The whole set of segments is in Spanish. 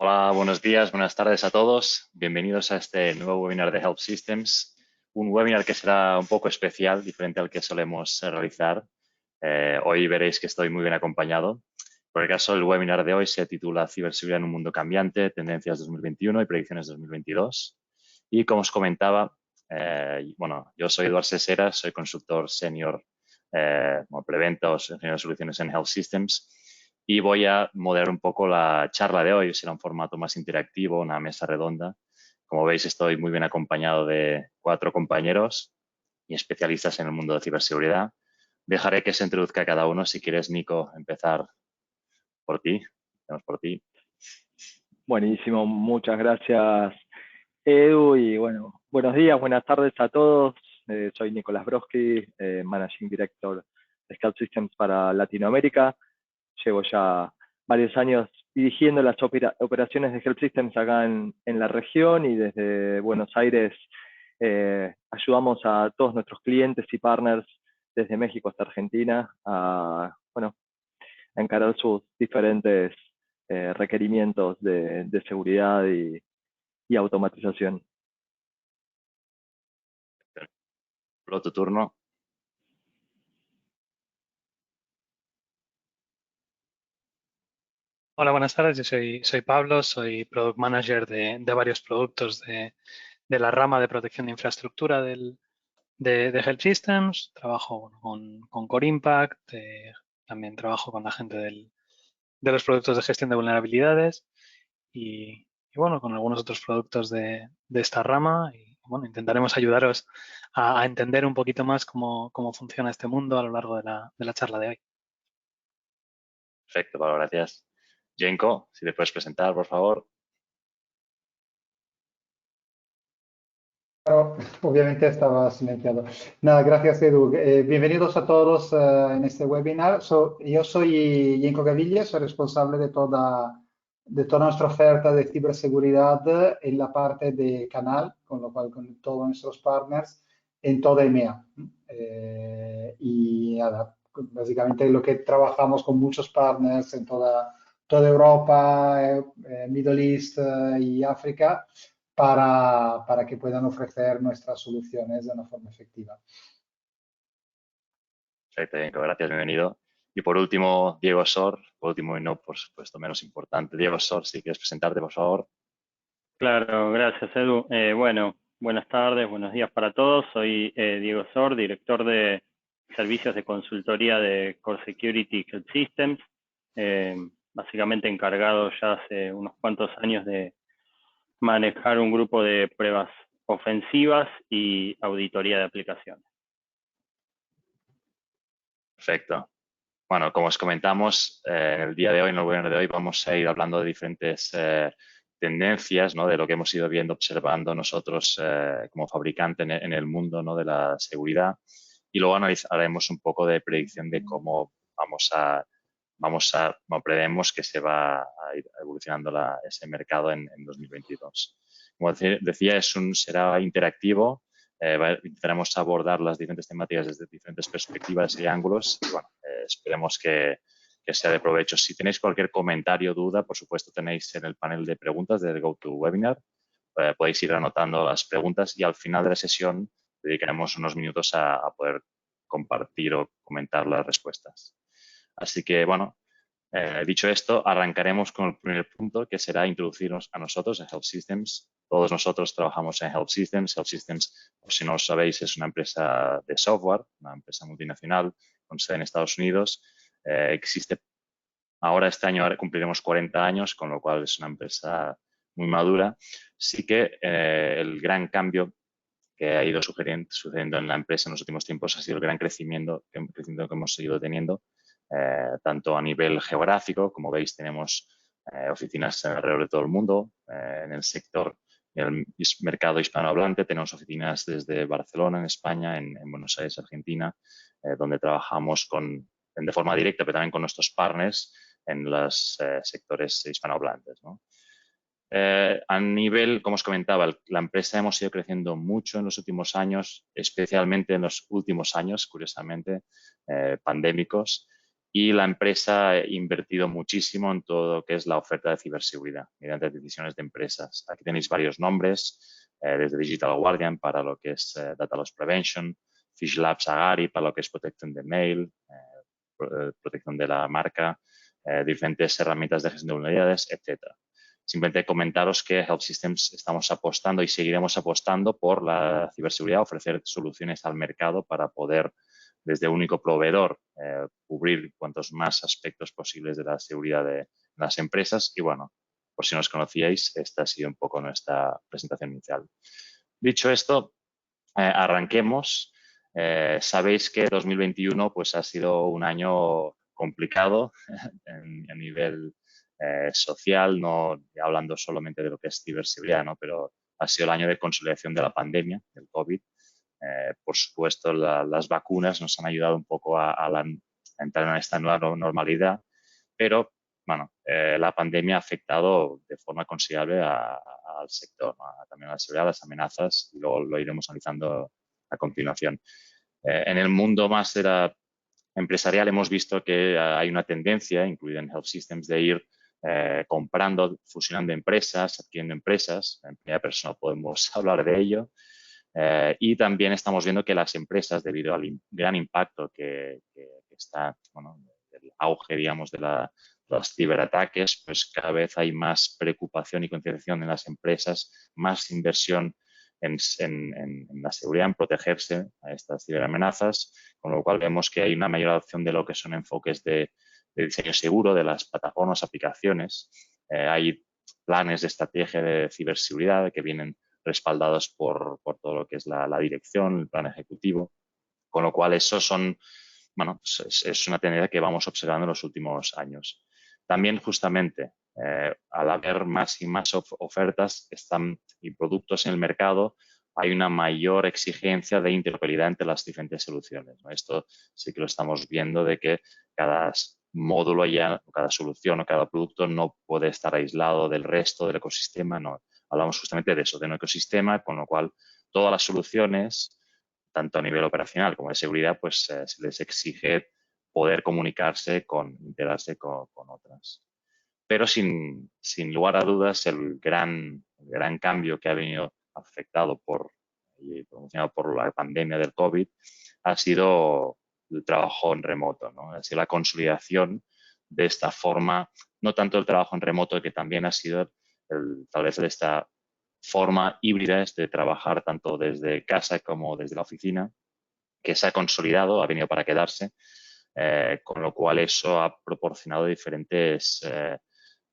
Hola, buenos días, buenas tardes a todos. Bienvenidos a este nuevo webinar de Help Systems. Un webinar que será un poco especial, diferente al que solemos realizar. Hoy veréis que estoy muy bien acompañado. Por el caso, el webinar de hoy se titula Ciberseguridad en un mundo cambiante, tendencias 2021 y predicciones 2022. Y como os comentaba, yo soy Eduard Sesera, soy consultor senior preventa o ingeniero de soluciones en Health Systems y voy a moderar un poco la charla de hoy. Será un formato más interactivo, una mesa redonda. Como veis, estoy muy bien acompañado de 4 compañeros y especialistas en el mundo de ciberseguridad. Dejaré que se introduzca cada uno. Si quieres, Nico, empezar por ti. Empezamos por ti. Buenísimo, muchas gracias Edu y bueno, buenos días, buenas tardes a todos. Soy Nicolás Broski, Managing Director de Scout Systems para Latinoamérica. Llevo ya varios años dirigiendo las operaciones de Health Systems acá en la región y desde Buenos Aires ayudamos a todos nuestros clientes y partners desde México hasta Argentina a, bueno, a encarar sus diferentes requerimientos de seguridad y automatización. Luego tu turno. Hola, buenas tardes. Yo soy Pablo, soy Product Manager de varios productos de la rama de protección de infraestructura de Help Systems. Trabajo con Core Impact, también trabajo con la gente de los productos de gestión de vulnerabilidades y bueno, con algunos otros productos de esta rama. Y bueno, intentaremos ayudaros a entender un poquito más cómo funciona este mundo a lo largo de la charla de hoy. Perfecto, Pablo, gracias. Jenko, si te puedes presentar, por favor. Claro, obviamente estaba silenciado. Nada, gracias Edu. Bienvenidos a todos en este webinar. Yo soy Jenko Gaviria, soy responsable de toda nuestra oferta de ciberseguridad en la parte de canal, con lo cual con todos nuestros partners en toda EMEA. Y nada, básicamente lo que trabajamos con muchos partners en toda Europa, Middle East y África para que puedan ofrecer nuestras soluciones de una forma efectiva. Perfecto, Jenko, gracias, bienvenido. Y por último, Diego Sor, por último y no, por supuesto, menos importante. Diego Sor, si quieres presentarte, por favor. Claro, gracias Edu. Bueno, buenas tardes, buenos días para todos. Soy Diego Sor, director de servicios de consultoría de Core Security Health Systems. Básicamente encargado ya hace unos cuantos años de manejar un grupo de pruebas ofensivas y auditoría de aplicaciones. Perfecto. Bueno, como os comentamos, en el día de hoy, en el webinar de hoy, vamos a ir hablando de diferentes tendencias, ¿no? De lo que hemos ido viendo, observando nosotros como fabricante en el mundo, ¿no? De la seguridad. Y luego analizaremos un poco de predicción de cómo cómo prevemos que se va a ir evolucionando ese mercado en 2022. Como decía, será interactivo. Intentaremos abordar las diferentes temáticas desde diferentes perspectivas y ángulos. Y bueno, esperemos que sea de provecho. Si tenéis cualquier comentario o duda, por supuesto, tenéis en el panel de preguntas del GoToWebinar. Podéis ir anotando las preguntas y al final de la sesión dedicaremos unos minutos a poder compartir o comentar las respuestas. Así que, bueno, dicho esto, arrancaremos con el primer punto, que será introducirnos a nosotros, a Help Systems. Todos nosotros trabajamos en Help Systems. Help Systems, por si no lo sabéis, es una empresa de software, una empresa multinacional con sede en Estados Unidos. Existe ahora, este año cumpliremos 40 años, con lo cual es una empresa muy madura. Sí que el gran cambio que ha ido sucediendo en la empresa en los últimos tiempos ha sido el gran crecimiento que hemos seguido teniendo, tanto a nivel geográfico, como veis tenemos oficinas alrededor de todo el mundo, en el sector del mercado hispanohablante tenemos oficinas desde Barcelona, en España, en Buenos Aires, Argentina, donde trabajamos de forma directa, pero también con nuestros partners en los sectores hispanohablantes, ¿no? A nivel, como os comentaba, la empresa hemos ido creciendo mucho en los últimos años, especialmente en los últimos años, curiosamente, pandémicos. y la empresa ha invertido muchísimo en todo lo que es la oferta de ciberseguridad mediante decisiones de empresas. Aquí tenéis varios nombres, desde Digital Guardian para lo que es Data Loss Prevention, Fish Labs Agari para lo que es protección de mail, protección de la marca, diferentes herramientas de gestión de vulnerabilidades, etcétera. Simplemente comentaros que Help Systems estamos apostando y seguiremos apostando por la ciberseguridad, ofrecer soluciones al mercado para poder, desde único proveedor, cubrir cuantos más aspectos posibles de la seguridad de las empresas. Y bueno, por si no os conocíais, esta ha sido un poco nuestra presentación inicial. Dicho esto, arranquemos. Sabéis que 2021 pues, ha sido un año complicado a nivel social, no hablando solamente de lo que es ciberseguridad, ¿no? Pero ha sido el año de consolidación de la pandemia, del COVID. Por supuesto, las vacunas nos han ayudado un poco a entrar en esta nueva normalidad, pero bueno, la pandemia ha afectado de forma considerable al sector, ¿no? También a la seguridad, a las amenazas, y luego lo iremos analizando a continuación. En el mundo más de la empresarial hemos visto que hay una tendencia, incluida en Health Systems, de ir comprando, fusionando empresas, adquiriendo empresas. En primera persona podemos hablar de ello. Y también estamos viendo que las empresas, debido al gran impacto que está, bueno, el auge, digamos, de los ciberataques, pues cada vez hay más preocupación y concienciación en las empresas, más inversión en la seguridad, en protegerse a estas ciberamenazas, con lo cual vemos que hay una mayor adopción de lo que son enfoques de diseño seguro de las plataformas, aplicaciones. Hay planes de estrategia de ciberseguridad que vienen respaldados por todo lo que es la dirección, el plan ejecutivo, con lo cual eso bueno, es una tendencia que vamos observando en los últimos años. También justamente al haber más y más ofertas y productos en el mercado, hay una mayor exigencia de interoperabilidad entre las diferentes soluciones, ¿no? Esto sí que lo estamos viendo, de que cada módulo cada solución o cada producto no puede estar aislado del resto del ecosistema, no. Hablamos justamente de eso, de un ecosistema, con lo cual todas las soluciones, tanto a nivel operacional como de seguridad, pues se les exige poder comunicarse, integrarse con otras. Pero sin lugar a dudas, el gran cambio que ha venido afectado y promocionado por la pandemia del COVID ha sido el trabajo en remoto, ¿no? Ha sido la consolidación de esta forma, no tanto el trabajo en remoto, que también ha sido tal vez de esta forma híbrida de trabajar tanto desde casa como desde la oficina, que se ha consolidado, ha venido para quedarse, con lo cual eso ha proporcionado diferentes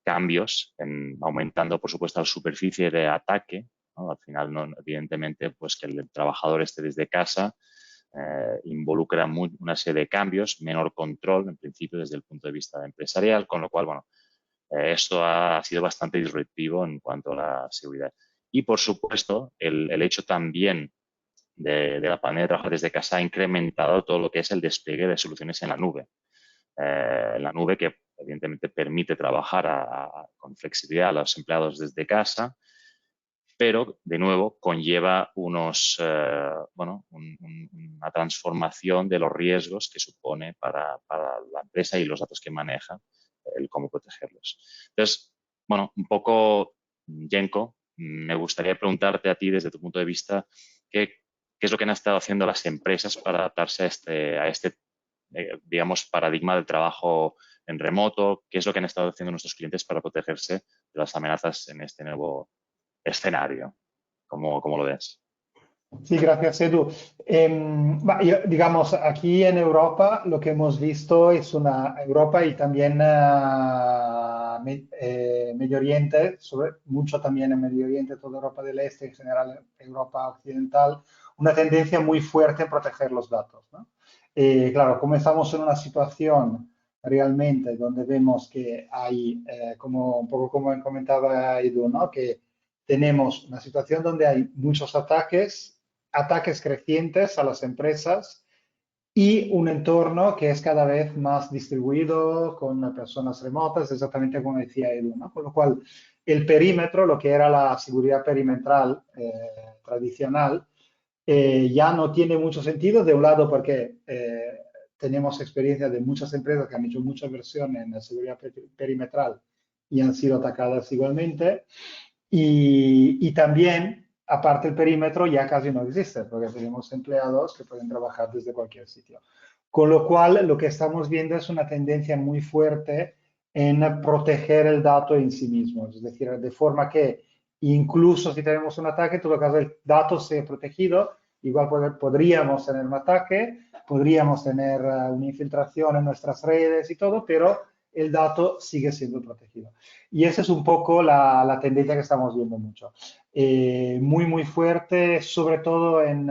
cambios, aumentando, por supuesto, la superficie de ataque, ¿no? Al final, evidentemente, pues que el trabajador esté desde casa involucra una serie de cambios, menor control, en principio, desde el punto de vista empresarial, con lo cual, bueno, esto ha sido bastante disruptivo en cuanto a la seguridad. Y, por supuesto, el hecho también de la pandemia de trabajar desde casa ha incrementado todo lo que es el despliegue de soluciones en la nube. La nube que evidentemente permite trabajar con flexibilidad a los empleados desde casa, pero de nuevo conlleva una transformación de los riesgos que supone para la empresa y los datos que maneja, el cómo protegerlos. Entonces, bueno, un poco, Jenko, me gustaría preguntarte a ti desde tu punto de vista qué es lo que han estado haciendo las empresas para adaptarse a este digamos, paradigma del trabajo en remoto, qué es lo que han estado haciendo nuestros clientes para protegerse de las amenazas en este nuevo escenario. ¿Cómo lo ves? Sí, gracias, Edu. Digamos, aquí en Europa lo que hemos visto es Europa y también Medio Oriente, mucho también en Medio Oriente, toda Europa del Este, en general Europa Occidental, una tendencia muy fuerte en proteger los datos, ¿no? Claro, como estamos en una situación realmente donde vemos que hay, un poco como comentaba Edu, ¿no? Que tenemos una situación donde hay muchos ataques crecientes a las empresas y un entorno que es cada vez más distribuido con personas remotas, exactamente como decía Edu, ¿no? Con lo cual, el perímetro, lo que era la seguridad perimetral tradicional, ya no tiene mucho sentido, de un lado porque tenemos experiencia de muchas empresas que han hecho mucha inversión en la seguridad perimetral y han sido atacadas igualmente. Y también, aparte el perímetro, ya casi no existe, porque tenemos empleados que pueden trabajar desde cualquier sitio. Con lo cual, lo que estamos viendo es una tendencia muy fuerte en proteger el dato en sí mismo. Es decir, de forma que incluso si tenemos un ataque, en todo caso el dato sea protegido. Igual podríamos tener un ataque, podríamos tener una infiltración en nuestras redes y todo, pero el dato sigue siendo protegido. Y esa es un poco la tendencia que estamos viendo mucho. Muy fuerte, sobre todo en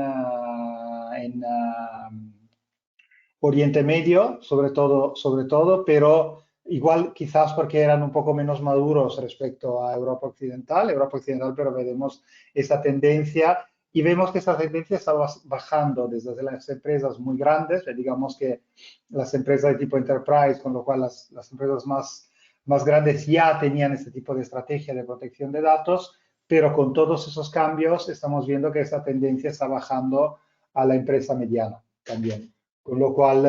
Oriente Medio, sobre todo, pero igual quizás porque eran un poco menos maduros respecto a Europa Occidental, pero vemos esta tendencia y vemos que esta tendencia está bajando desde las empresas muy grandes, digamos que las empresas de tipo enterprise, con lo cual las empresas más grandes ya tenían este tipo de estrategia de protección de datos, pero con todos esos cambios estamos viendo que esta tendencia está bajando a la empresa mediana también. Con lo cual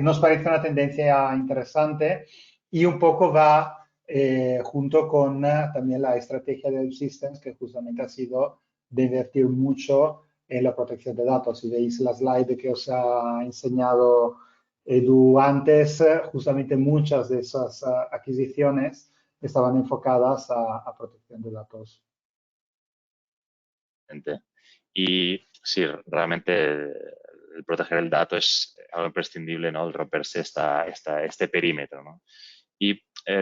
nos parece una tendencia interesante y un poco va junto con también la estrategia del Systems, que justamente ha sido de invertir mucho en la protección de datos. Si veis la slide que os ha enseñado Edu antes, justamente muchas de esas adquisiciones estaban enfocadas a protección de datos. Y sí, realmente el proteger el dato es algo imprescindible, ¿no? El romperse este perímetro, ¿no? Y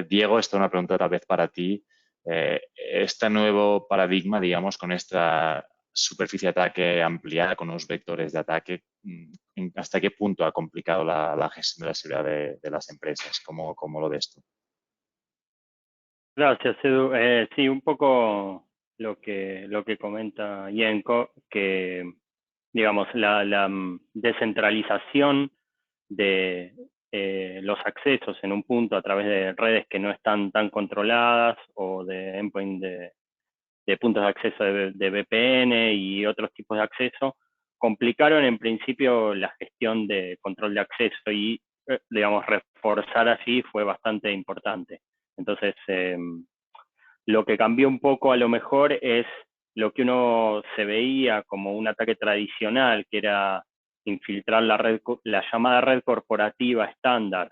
Diego, esta es una pregunta tal vez para ti. Este nuevo paradigma, digamos, con esta superficie de ataque ampliada, con unos vectores de ataque, ¿hasta qué punto ha complicado la gestión de la seguridad de las empresas? ¿Cómo lo ves tú? Gracias, Edu. Sí, un poco lo que comenta Jenko, que digamos la descentralización de los accesos en un punto a través de redes que no están tan controladas o de endpoint de puntos de acceso de VPN y otros tipos de acceso, complicaron en principio la gestión de control de acceso y, digamos, reforzar allí fue bastante importante. Entonces, lo que cambió un poco a lo mejor es lo que uno se veía como un ataque tradicional, que era infiltrar la llamada red corporativa estándar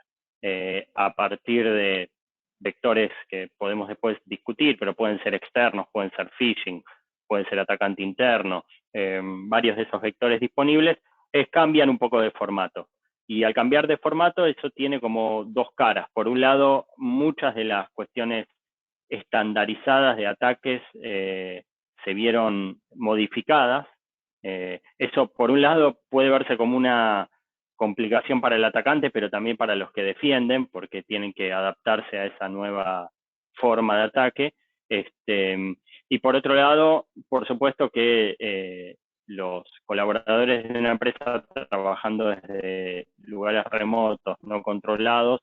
a partir de vectores que podemos después discutir, pero pueden ser externos, pueden ser phishing, pueden ser atacante interno, varios de esos vectores disponibles, cambian un poco de formato. Y al cambiar de formato, eso tiene como dos caras. Por un lado, muchas de las cuestiones estandarizadas de ataques se vieron modificadas. Eso, por un lado, puede verse como una complicación para el atacante, pero también para los que defienden, porque tienen que adaptarse a esa nueva forma de ataque. Y por otro lado, por supuesto que los colaboradores de una empresa trabajando desde lugares remotos, no controlados,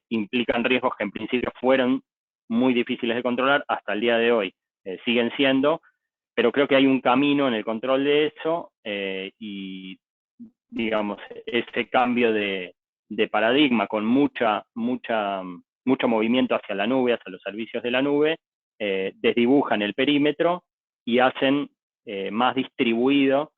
implican riesgos que en principio fueron muy difíciles de controlar, hasta el día de hoy siguen siendo, pero creo que hay un camino en el control de eso y, digamos, ese cambio de paradigma con mucho movimiento hacia la nube, hacia los servicios de la nube, desdibujan el perímetro y hacen más distribuido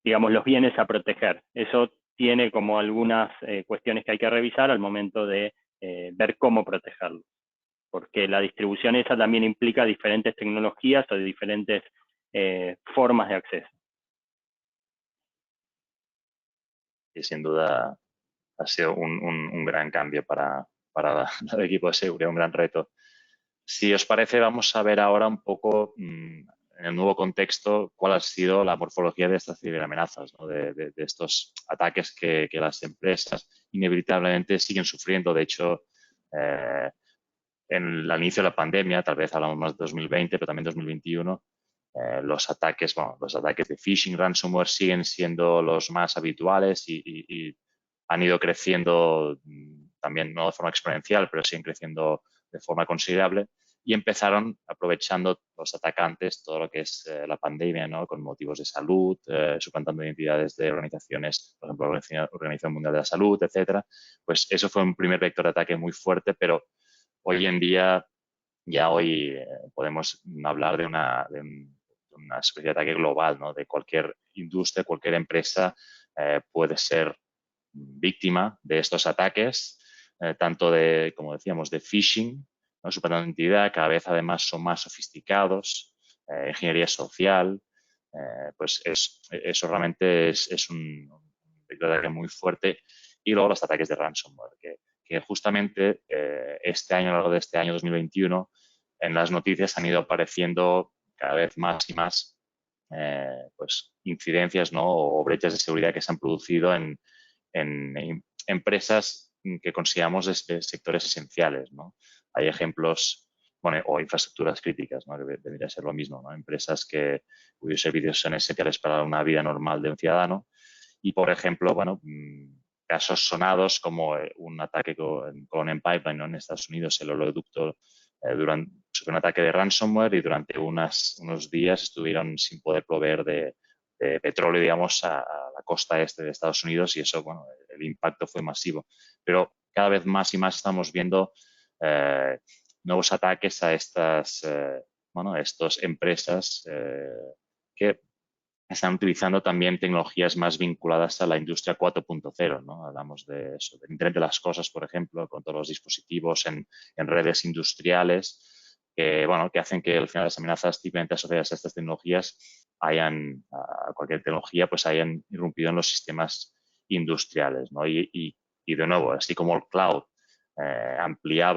digamos, los bienes a proteger. Eso tiene como algunas cuestiones que hay que revisar al momento de ver cómo protegerlo, porque la distribución esa también implica diferentes tecnologías o diferentes formas de acceso. Y sin duda ha sido un gran cambio para el equipo de seguridad, un gran reto. Si os parece, vamos a ver ahora un poco en el nuevo contexto cuál ha sido la morfología de estas ciberamenazas, ¿no? de estos ataques que las empresas inevitablemente siguen sufriendo. De hecho, en el inicio de la pandemia, tal vez hablamos más de 2020, pero también 2021, los ataques de phishing, ransomware siguen siendo los más habituales y han ido creciendo también, no de forma exponencial, pero siguen creciendo de forma considerable. y empezaron aprovechando los atacantes todo lo que es la pandemia, ¿no? Con motivos de salud, suplantando identidades de organizaciones, por ejemplo, la Organización Mundial de la Salud, etcétera. Pues eso fue un primer vector de ataque muy fuerte, pero hoy en día, hoy podemos hablar de una especie de ataque global, ¿no? De cualquier industria, cualquier empresa puede ser víctima de estos ataques, tanto de, como decíamos, de phishing, ¿no? Suplantando identidad, cada vez además son más sofisticados, ingeniería social, pues eso realmente es un ataque muy fuerte. Y luego los ataques de ransomware, que justamente este año, a lo largo de este año 2021, en las noticias han ido apareciendo cada vez más y más pues incidencias, ¿no? O brechas de seguridad que se han producido en empresas que consideramos sectores esenciales, ¿no? Hay ejemplos, bueno, o infraestructuras críticas, ¿no? Que debería ser lo mismo, ¿no? Empresas cuyos servicios son esenciales para una vida normal de un ciudadano. Y, por ejemplo, bueno, casos sonados como un ataque con Colonial Pipeline, ¿no? En Estados Unidos, el oleoducto sufrió un ataque de ransomware y durante unos días estuvieron sin poder proveer de petróleo, digamos, a la costa este de Estados Unidos, y eso, bueno, el impacto fue masivo. Pero cada vez más y más estamos viendo nuevos ataques a estas empresas que están utilizando también tecnologías más vinculadas a la industria 4.0, ¿no? Hablamos de eso, del Internet de las Cosas, por ejemplo, con todos los dispositivos en redes industriales, que hacen que al final las amenazas típicamente asociadas a estas tecnologías a cualquier tecnología, pues hayan irrumpido en los sistemas industriales, ¿no? Y de nuevo, así como el cloud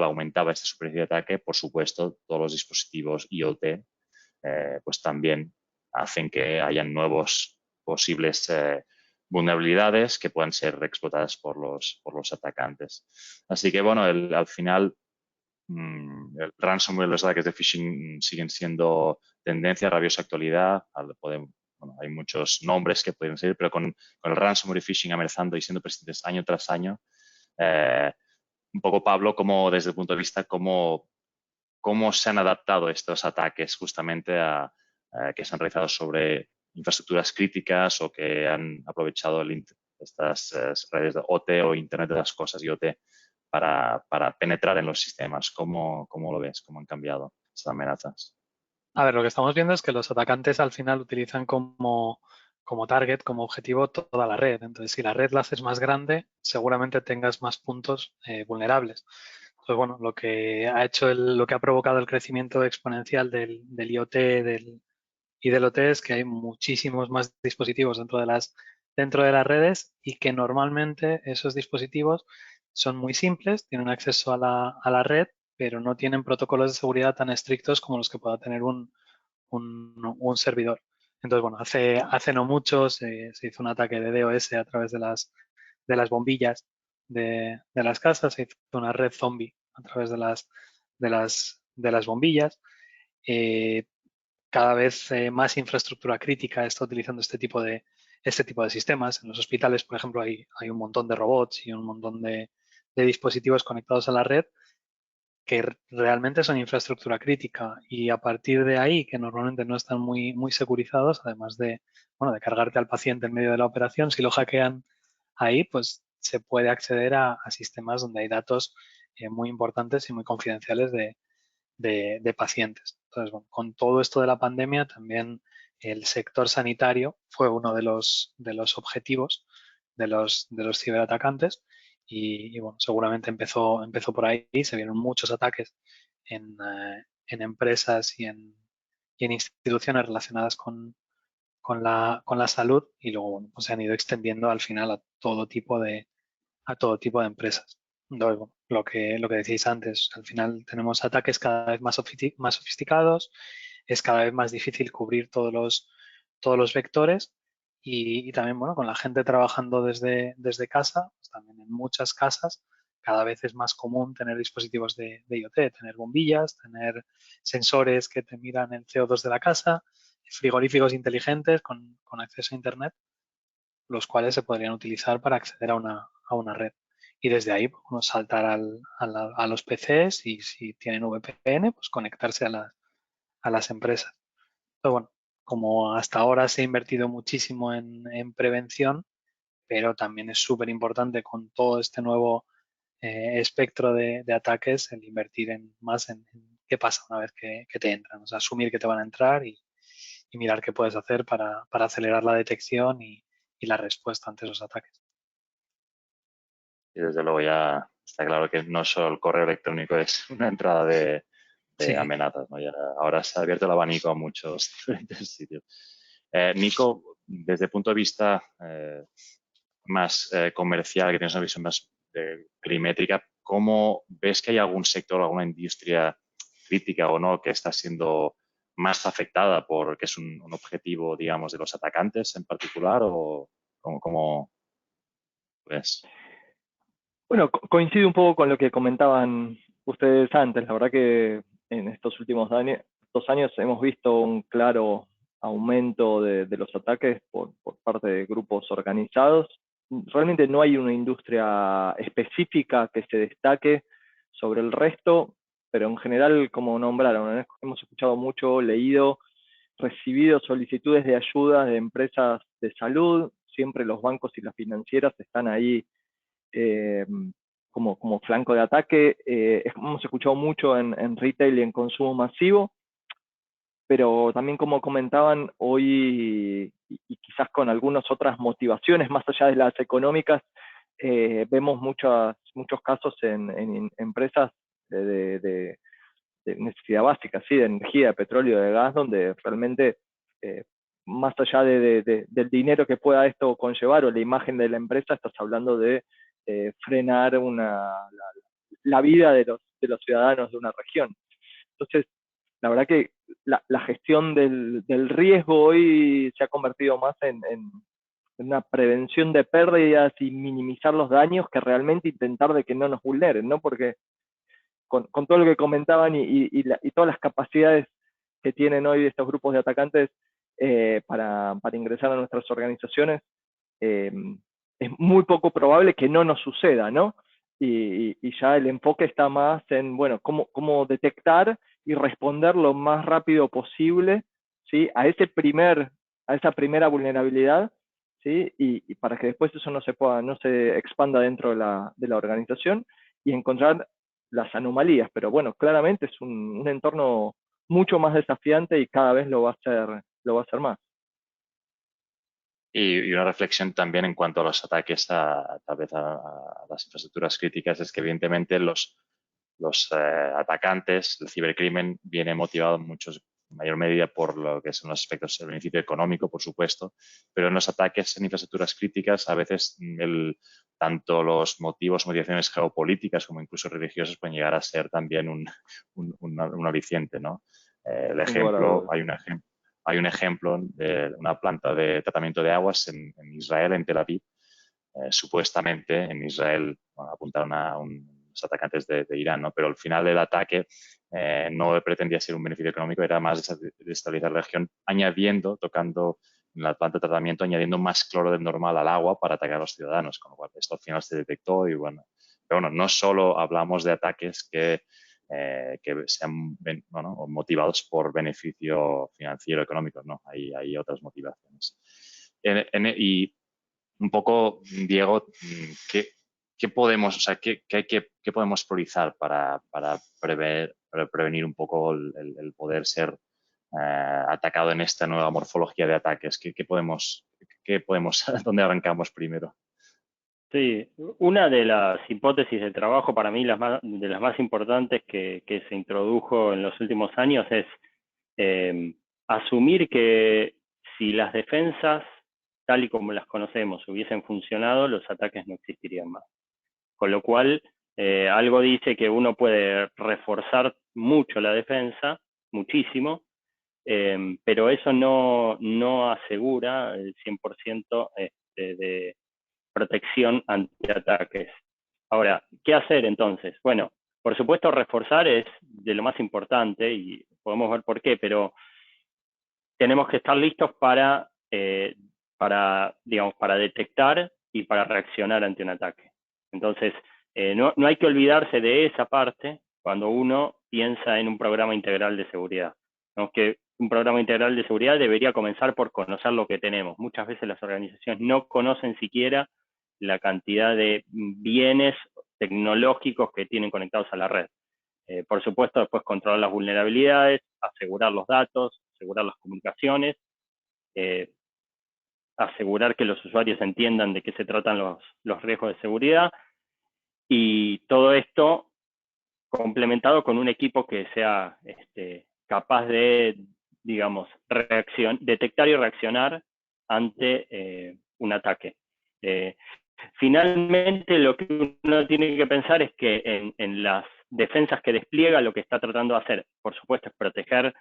aumentaba esta superficie de ataque, por supuesto, todos los dispositivos IoT, pues también hacen que hayan nuevos posibles vulnerabilidades que puedan ser explotadas por los atacantes. Así que, bueno, al final el ransomware y los ataques de phishing siguen siendo tendencia, rabiosa actualidad. Hay muchos nombres que pueden ser, pero con el ransomware y phishing amenazando y siendo presentes año tras año, un poco, Pablo, como desde el punto de vista cómo se han adaptado estos ataques justamente que se han realizado sobre infraestructuras críticas o que han aprovechado estas redes de OT o Internet de las Cosas, IoT, para penetrar en los sistemas. ¿Cómo lo ves? ¿Cómo han cambiado estas amenazas? A ver, lo que estamos viendo es que los atacantes al final utilizan como target, como objetivo, toda la red. Entonces, si la red la haces más grande, seguramente tengas más puntos vulnerables. Entonces, bueno, lo que ha provocado el crecimiento exponencial del IoT y del OT es que hay muchísimos más dispositivos dentro de las redes, y que normalmente esos dispositivos son muy simples, tienen acceso a la red, pero no tienen protocolos de seguridad tan estrictos como los que pueda tener un servidor. Entonces, bueno, hace no mucho se hizo un ataque de DOS a través de las bombillas de las casas, se hizo una red zombie a través de las bombillas. Cada vez más infraestructura crítica está utilizando este tipo de sistemas. En los hospitales, por ejemplo, hay un montón de robots y un montón de dispositivos conectados a la red que realmente son infraestructura crítica, y a partir de ahí, que normalmente no están muy securizados, además de cargarte al paciente en medio de la operación, si lo hackean ahí, pues se puede acceder a sistemas donde hay datos muy importantes y muy confidenciales de pacientes. Entonces, bueno, con todo esto de la pandemia, también el sector sanitario fue uno de los objetivos de los ciberatacantes, y bueno, seguramente empezó por ahí. Se vieron muchos ataques en empresas y en instituciones relacionadas con la salud, y luego, bueno, pues se han ido extendiendo al final a todo tipo de empresas. Entonces, bueno, lo que decíais antes, al final tenemos ataques cada vez más sofisticados, es cada vez más difícil cubrir todos los vectores, y también, bueno, con la gente trabajando desde casa, pues también en muchas casas cada vez es más común tener dispositivos de IoT, tener bombillas, tener sensores que te miran el CO2 de la casa, frigoríficos inteligentes con acceso a Internet, los cuales se podrían utilizar para acceder a una red. y desde ahí pues, saltar a los PCs y si tienen VPN, pues conectarse a las empresas. Pero bueno, como hasta ahora se ha invertido muchísimo en prevención, pero también es súper importante con todo este nuevo espectro de ataques el invertir más en qué pasa una vez que te entran, o sea, asumir que te van a entrar y mirar qué puedes hacer para acelerar la detección y la respuesta ante esos ataques. Y desde luego ya está claro que no solo el correo electrónico es una entrada de Sí. amenazas, ¿no? Ya, ahora se ha abierto el abanico a muchos diferentes sitios. Nico, desde el punto de vista más comercial, que tienes una visión más perimétrica, ¿cómo ves que hay algún sector, alguna industria crítica o no que está siendo más afectada porque es un objetivo, digamos, de los atacantes en particular o cómo ves? Bueno, coincido un poco con lo que comentaban ustedes antes. La verdad que en estos últimos años, 2 años hemos visto un claro aumento de los ataques por parte de grupos organizados. Realmente no hay una industria específica que se destaque sobre el resto, pero en general, como nombraron, hemos escuchado mucho, leído, recibido solicitudes de ayuda de empresas de salud. Siempre los bancos y las financieras están ahí como flanco de ataque. Hemos escuchado mucho en retail y en consumo masivo, pero también como comentaban hoy y quizás con algunas otras motivaciones más allá de las económicas, vemos muchos casos en empresas de necesidad básica, ¿sí? De energía, de petróleo, de gas, donde realmente más allá del dinero que pueda esto conllevar o la imagen de la empresa, estás hablando de frenar la vida de los ciudadanos de una región. Entonces, la verdad que la gestión del riesgo hoy se ha convertido más en una prevención de pérdidas y minimizar los daños que realmente intentar de que no nos vulneren, ¿no? Porque con todo lo que comentaban y todas las capacidades que tienen hoy estos grupos de atacantes para ingresar a nuestras organizaciones, es muy poco probable que no nos suceda, ¿no? Y ya el enfoque está más en, bueno, cómo detectar y responder lo más rápido posible, ¿sí? A esa primera vulnerabilidad, ¿sí? Y para que después eso no se expanda dentro de la organización y encontrar las anomalías. Pero bueno, claramente es un entorno mucho más desafiante y cada vez lo va a hacer más. Y una reflexión también en cuanto a los ataques tal vez a las infraestructuras críticas es que evidentemente los atacantes, el cibercrimen viene motivado en mayor medida por lo que son los aspectos del beneficio económico, por supuesto, pero en los ataques en infraestructuras críticas a veces tanto los motivaciones geopolíticas como incluso religiosas pueden llegar a ser también un aliciente, ¿no? El ejemplo, hay un ejemplo de una planta de tratamiento de aguas en Israel, en Tel Aviv. Supuestamente en Israel apuntaron a unos atacantes de Irán, ¿no? Pero al final el ataque no pretendía ser un beneficio económico, era más desestabilizar la región, tocando en la planta de tratamiento, añadiendo más cloro del normal al agua para atacar a los ciudadanos, con lo cual esto al final se detectó y bueno. Pero bueno, no solo hablamos de ataques que sean motivados por beneficio financiero económico, ¿no? Hay otras motivaciones. Y un poco, Diego, ¿qué podemos, o sea, qué podemos priorizar para prevenir un poco el poder ser atacado en esta nueva morfología de ataques? ¿Qué podemos, dónde arrancamos primero? Sí, una de las hipótesis de trabajo para mí de las más importantes que se introdujo en los últimos años es asumir que si las defensas, tal y como las conocemos, hubiesen funcionado, los ataques no existirían más. Con lo cual, algo dice que uno puede reforzar mucho la defensa, muchísimo, pero eso no asegura el 100% de protección ante ataques. Ahora, ¿qué hacer entonces? Bueno, por supuesto reforzar es de lo más importante y podemos ver por qué, pero tenemos que estar listos para detectar y para reaccionar ante un ataque. Entonces, no hay que olvidarse de esa parte cuando uno piensa en un programa integral de seguridad. Aunque un programa integral de seguridad debería comenzar por conocer lo que tenemos. Muchas veces las organizaciones no conocen siquiera la cantidad de bienes tecnológicos que tienen conectados a la red. Por supuesto, después controlar las vulnerabilidades, asegurar los datos, asegurar las comunicaciones, asegurar que los usuarios entiendan de qué se tratan los riesgos de seguridad, y todo esto complementado con un equipo que sea capaz de, digamos, detectar y reaccionar ante un ataque. Finalmente, lo que uno tiene que pensar es que en las defensas que despliega, lo que está tratando de hacer, por supuesto, es proteger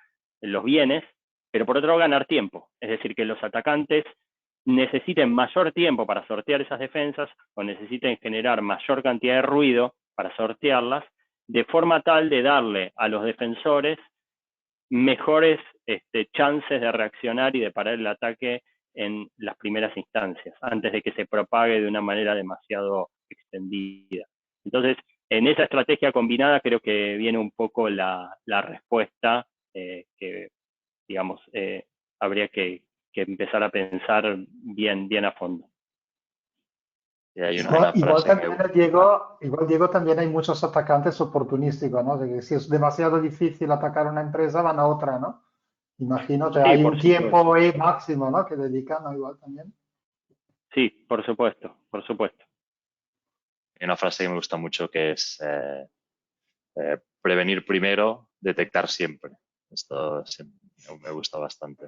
los bienes, pero por otro lado ganar tiempo. Es decir, que los atacantes necesiten mayor tiempo para sortear esas defensas o necesiten generar mayor cantidad de ruido para sortearlas, de forma tal de darle a los defensores mejores chances de reaccionar y de parar el ataque en las primeras instancias, antes de que se propague de una manera demasiado extendida. Entonces, en esa estrategia combinada creo que viene un poco la respuesta que, digamos, habría que empezar a pensar bien a fondo. Y hay una Igual frase también, Diego, también hay muchos atacantes oportunísticos, ¿no? De que si es demasiado difícil atacar una empresa, van a otra, ¿no? Imagino que Sí, hay por un tiempo supuesto. máximo, ¿no? Que dedican, ¿no? Igual también. Sí, por supuesto, por supuesto. Hay una frase que me gusta mucho que es prevenir primero, detectar siempre. Esto me gusta bastante.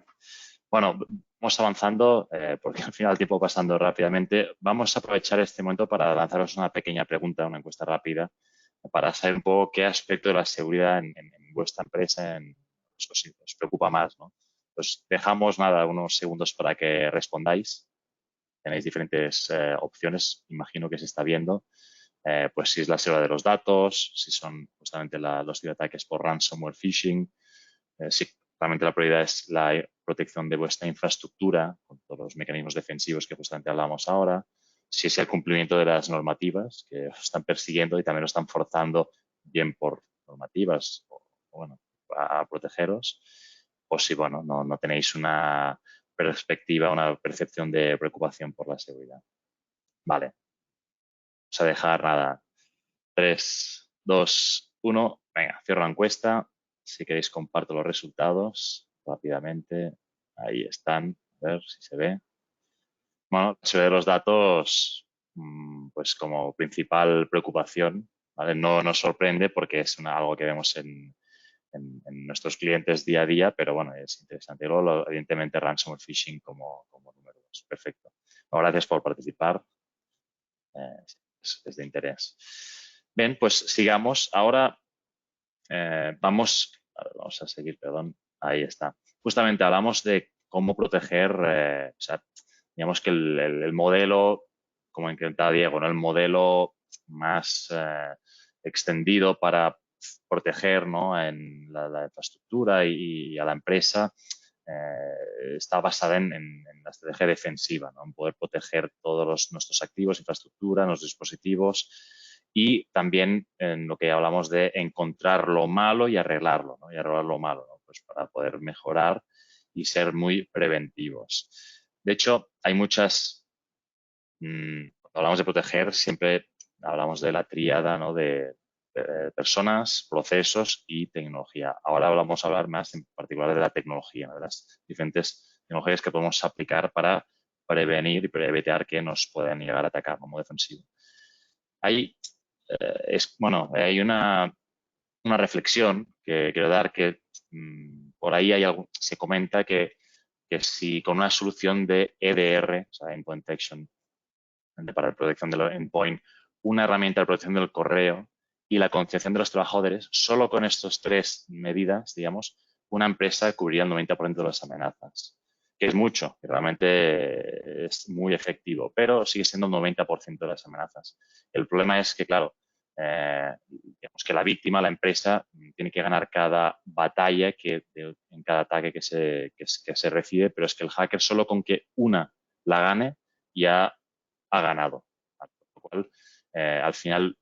Bueno, vamos avanzando porque al final el tiempo pasando rápidamente. Vamos a aprovechar este momento para lanzaros una pequeña pregunta, una encuesta rápida, para saber un poco qué aspecto de la seguridad en vuestra empresa os preocupa más, ¿no? Pues dejamos nada, unos segundos para que respondáis. Tenéis diferentes opciones, imagino que se está viendo. Pues si es la seguridad de los datos, si son justamente los ciberataques por ransomware, phishing, si realmente la prioridad es la protección de vuestra infraestructura con todos los mecanismos defensivos que justamente hablamos ahora, si es el cumplimiento de las normativas que os están persiguiendo y también os están forzando bien por normativas o bueno, a protegeros, o si bueno, no tenéis una perspectiva, una percepción de preocupación por la seguridad. Vale. Vamos a dejar nada. 3, 2, 1. Venga, cierro la encuesta. Si queréis comparto los resultados rápidamente. Ahí están. A ver si se ve. Bueno, se ve los datos pues como principal preocupación. ¿Vale? No nos sorprende porque es algo que vemos en nuestros clientes día a día, pero bueno, es interesante. Y luego, evidentemente, ransomware phishing como número 2. Perfecto. Bueno, gracias por participar. Es de interés. Bien, pues sigamos. Ahora vamos a seguir, perdón. Ahí está. Justamente hablamos de cómo proteger, o sea, digamos que el modelo, como intentaba Diego, ¿no? El modelo más extendido para proteger, ¿no? En la infraestructura y a la empresa está basada en la estrategia defensiva, ¿no? En poder proteger todos nuestros activos, infraestructura, los dispositivos y también en lo que hablamos de encontrar lo malo y arreglarlo, ¿no? Y arreglar lo malo, ¿no? Pues para poder mejorar y ser muy preventivos. De hecho, hay muchas, cuando hablamos de proteger, siempre hablamos de la tríada, ¿no? De personas, procesos y tecnología. Ahora vamos a hablar más en particular de la tecnología, ¿no? De las diferentes tecnologías que podemos aplicar para prevenir y evitar que nos puedan llegar a atacar como defensivo. Hay hay una reflexión que quiero dar que por ahí se comenta que si con una solución de EDR, o sea, Endpoint Detection, para la protección del endpoint, una herramienta de protección del correo y la concienciación de los trabajadores, solo con estas tres medidas, digamos, una empresa cubriría el 90% de las amenazas, que es mucho, que realmente es muy efectivo, pero sigue siendo un 90% de las amenazas. El problema es que, claro, digamos que la víctima, la empresa, tiene que ganar cada batalla en cada ataque que se recibe, pero es que el hacker solo con que una la gane ya ha ganado. Por lo cual, al final,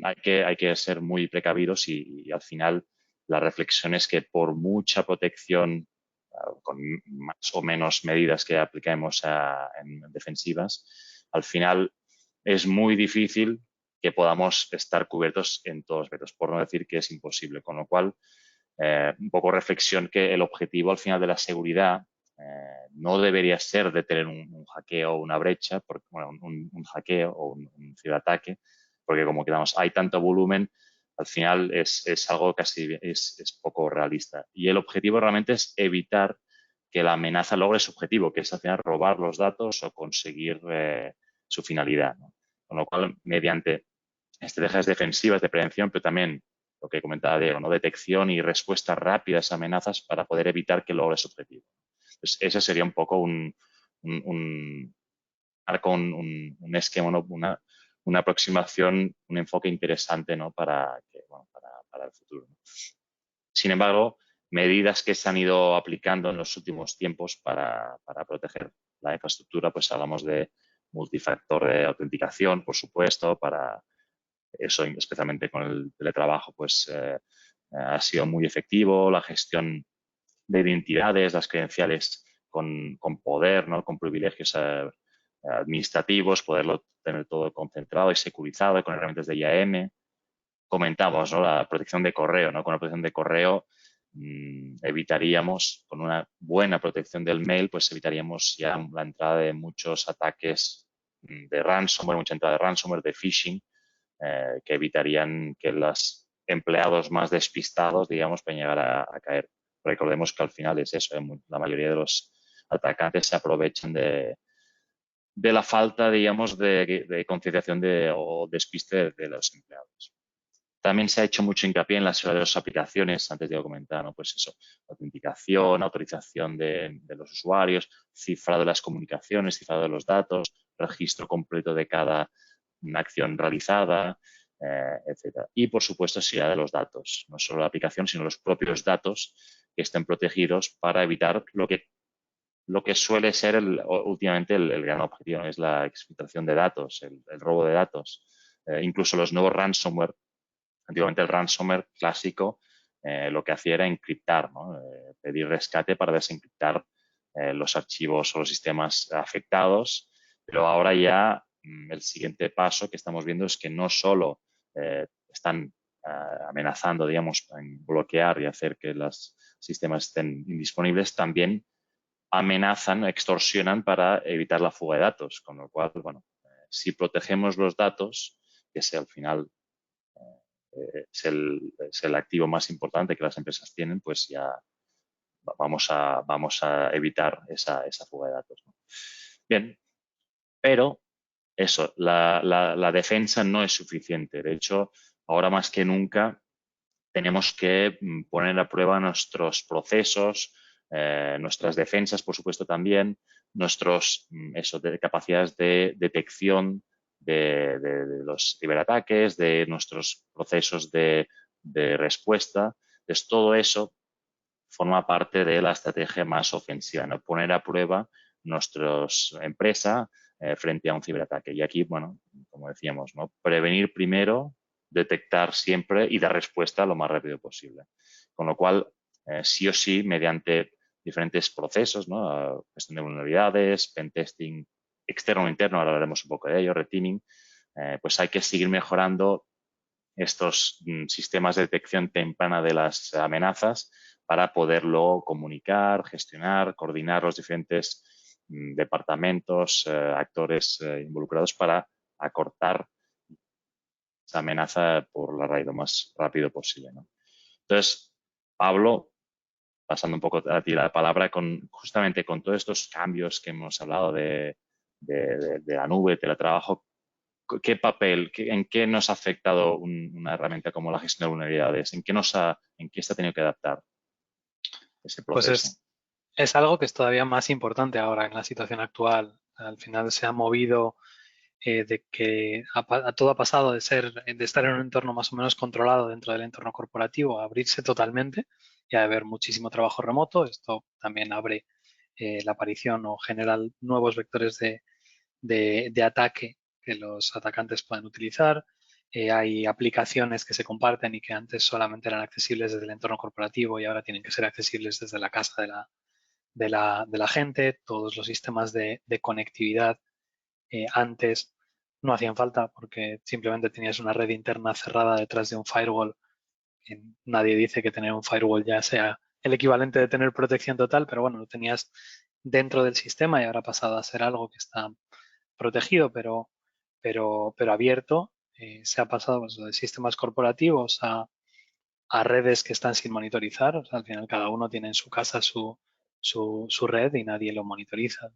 hay que ser muy precavidos y al final la reflexión es que por mucha protección, con más o menos medidas que apliquemos en defensivas, al final es muy difícil que podamos estar cubiertos en todos los aspectos, por no decir que es imposible. Con lo cual, un poco reflexión que el objetivo al final de la seguridad no debería ser de tener un hackeo o una brecha, porque, bueno, un hackeo o un ciberataque, porque como quedamos, hay tanto volumen, al final es algo casi, es poco realista. Y el objetivo realmente es evitar que la amenaza logre su objetivo, que es al final robar los datos o conseguir su finalidad, ¿no? Con lo cual, mediante estrategias defensivas de prevención, pero también lo que comentaba Diego, ¿no? Detección y respuesta rápida a esas amenazas para poder evitar que logre su objetivo. Entonces, ese sería un poco un esquema, ¿no? Una aproximación, un enfoque interesante, ¿no? para el futuro, ¿no? Sin embargo, medidas que se han ido aplicando en los últimos tiempos para proteger la infraestructura, pues hablamos de multifactor de autenticación, por supuesto, para eso, especialmente con el teletrabajo, pues ha sido muy efectivo. La gestión de identidades, las credenciales con poder, ¿no? Con privilegios administrativos, poderlo tener todo concentrado y securizado con herramientas de IAM. Comentamos, ¿no? La protección de correo, ¿no? Con la protección de correo evitaríamos, con una buena protección del mail, pues evitaríamos ya la entrada de muchos ataques de ransomware, mucha entrada de ransomware, de phishing, que evitarían que los empleados más despistados, digamos, puedan llegar a caer. Recordemos que al final es eso, la mayoría de los atacantes se aprovechan de la falta, digamos, de concienciación o despiste de los empleados. También se ha hecho mucho hincapié en las aplicaciones, antes de comentar, ¿no? Pues eso, autenticación, autorización de los usuarios, cifrado de las comunicaciones, cifrado de los datos, registro completo de cada acción realizada, etcétera. Y, por supuesto, seguridad de los datos, no solo la aplicación, sino los propios datos que estén protegidos para evitar lo que suele ser últimamente el gran objetivo, ¿no? Es la exfiltración de datos, el robo de datos. Incluso los nuevos ransomware. Antiguamente el ransomware clásico lo que hacía era encriptar, ¿no? Pedir rescate para desencriptar los archivos o los sistemas afectados, pero ahora ya el siguiente paso que estamos viendo es que no solo están amenazando, digamos, en bloquear y hacer que los sistemas estén indisponibles, también amenazan, extorsionan para evitar la fuga de datos, con lo cual, bueno, si protegemos los datos, que es al final es el activo más importante que las empresas tienen, pues ya vamos a evitar esa fuga de datos, ¿no? Bien, pero eso, la defensa no es suficiente. De hecho, ahora más que nunca tenemos que poner a prueba nuestros procesos, nuestras defensas, por supuesto, también, nuestros capacidades de detección de los ciberataques, de nuestros procesos de respuesta. Entonces, todo eso forma parte de la estrategia más ofensiva, ¿no? Poner a prueba nuestra empresa frente a un ciberataque. Y aquí, bueno, como decíamos, ¿no? Prevenir primero, detectar siempre y dar respuesta lo más rápido posible. Con lo cual, sí o sí, mediante diferentes procesos, ¿no? Gestión de vulnerabilidades, pentesting externo o interno, ahora hablaremos un poco de ello, red teaming, pues hay que seguir mejorando estos sistemas de detección temprana de las amenazas para poderlo comunicar, gestionar, coordinar los diferentes departamentos, actores involucrados para acortar esa amenaza por la raíz lo más rápido posible, ¿no? Entonces, Pablo, pasando un poco a ti la palabra, justamente con todos estos cambios que hemos hablado de la nube, teletrabajo, ¿qué papel, en qué nos ha afectado una herramienta como la gestión de vulnerabilidades? ¿En qué se ha tenido que adaptar ese proceso? Pues es algo que es todavía más importante ahora en la situación actual. Al final se ha movido de que todo ha pasado de estar en un entorno más o menos controlado dentro del entorno corporativo a abrirse totalmente y a haber muchísimo trabajo remoto. Esto también abre la aparición o genera nuevos vectores de ataque que los atacantes pueden utilizar. hay aplicaciones que se comparten y que antes solamente eran accesibles desde el entorno corporativo y ahora tienen que ser accesibles desde la casa de la gente. Todos los sistemas de conectividad antes no hacían falta porque simplemente tenías una red interna cerrada detrás de un firewall. Nadie dice que tener un firewall ya sea el equivalente de tener protección total, pero bueno, lo tenías dentro del sistema y ahora ha pasado a ser algo que está protegido, pero abierto. Se ha pasado pues, de sistemas corporativos a redes que están sin monitorizar. O sea, al final cada uno tiene en su casa su red y nadie lo monitoriza.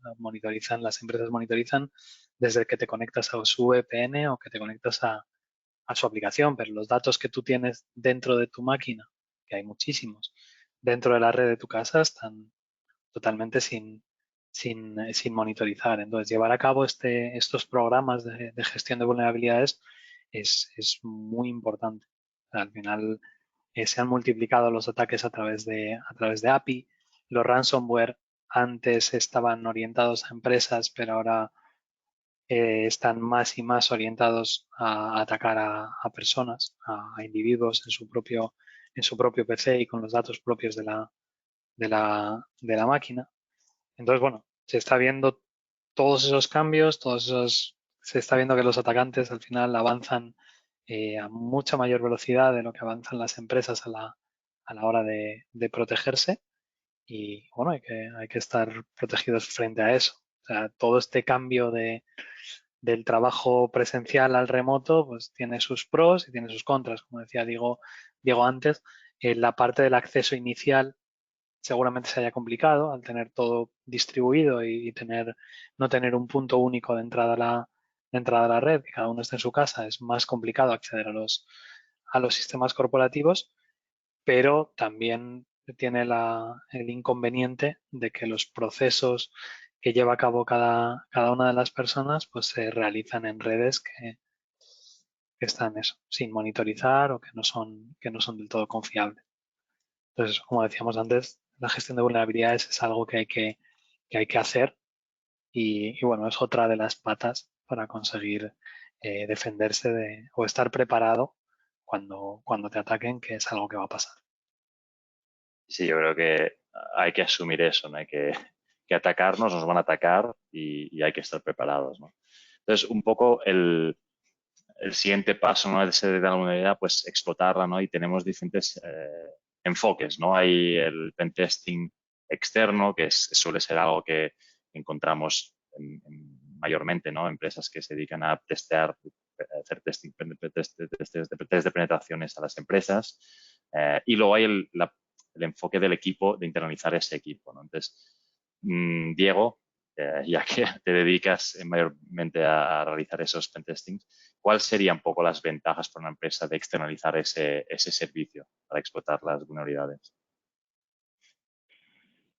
Las empresas monitorizan desde que te conectas a su VPN o que te conectas a su aplicación, pero los datos que tú tienes dentro de tu máquina, que hay muchísimos, dentro de la red de tu casa están totalmente sin monitorizar. Entonces, llevar a cabo estos programas de gestión de vulnerabilidades es muy importante. O sea, al final se han multiplicado los ataques a través de API. Los ransomware antes estaban orientados a empresas, pero ahora están más y más orientados a atacar a personas, a individuos en su propio PC y con los datos propios de la máquina. Entonces, bueno, se está viendo todos esos cambios, se está viendo que los atacantes al final avanzan a mucha mayor velocidad de lo que avanzan las empresas a la hora de protegerse y bueno, hay que estar protegidos frente a eso. O sea, todo este cambio del trabajo presencial al remoto, pues tiene sus pros y tiene sus contras. Como decía Diego antes, la parte del acceso inicial seguramente se haya complicado al tener todo distribuido y no tener un punto único de entrada a la red, que cada uno esté en su casa, es más complicado acceder a los sistemas corporativos, pero también tiene el inconveniente de que los procesos que lleva a cabo cada una de las personas pues se realizan en redes que están sin monitorizar o que no son del todo confiables. Entonces, como decíamos antes, la gestión de vulnerabilidades es algo que hay que hacer y bueno, es otra de las patas para conseguir defenderse o estar preparado cuando te ataquen, que es algo que va a pasar. Sí, yo creo que hay que asumir eso, ¿no? Hay que atacarnos, nos van a atacar y hay que estar preparados, ¿no? Entonces, un poco el siguiente paso, ¿no? De ser de la vulnerabilidad, pues explotarla, ¿no? Y tenemos diferentes enfoques, ¿no? Hay el pentesting externo, que suele ser algo que encontramos mayormente, ¿no? Empresas que se dedican a testear, hacer testing, test de penetraciones a las empresas. Y luego hay el enfoque del equipo, de internalizar ese equipo, ¿no? Entonces, Diego, ya que te dedicas mayormente a realizar esos pentestings, ¿cuáles serían un poco las ventajas para una empresa de externalizar ese servicio para explotar las vulnerabilidades?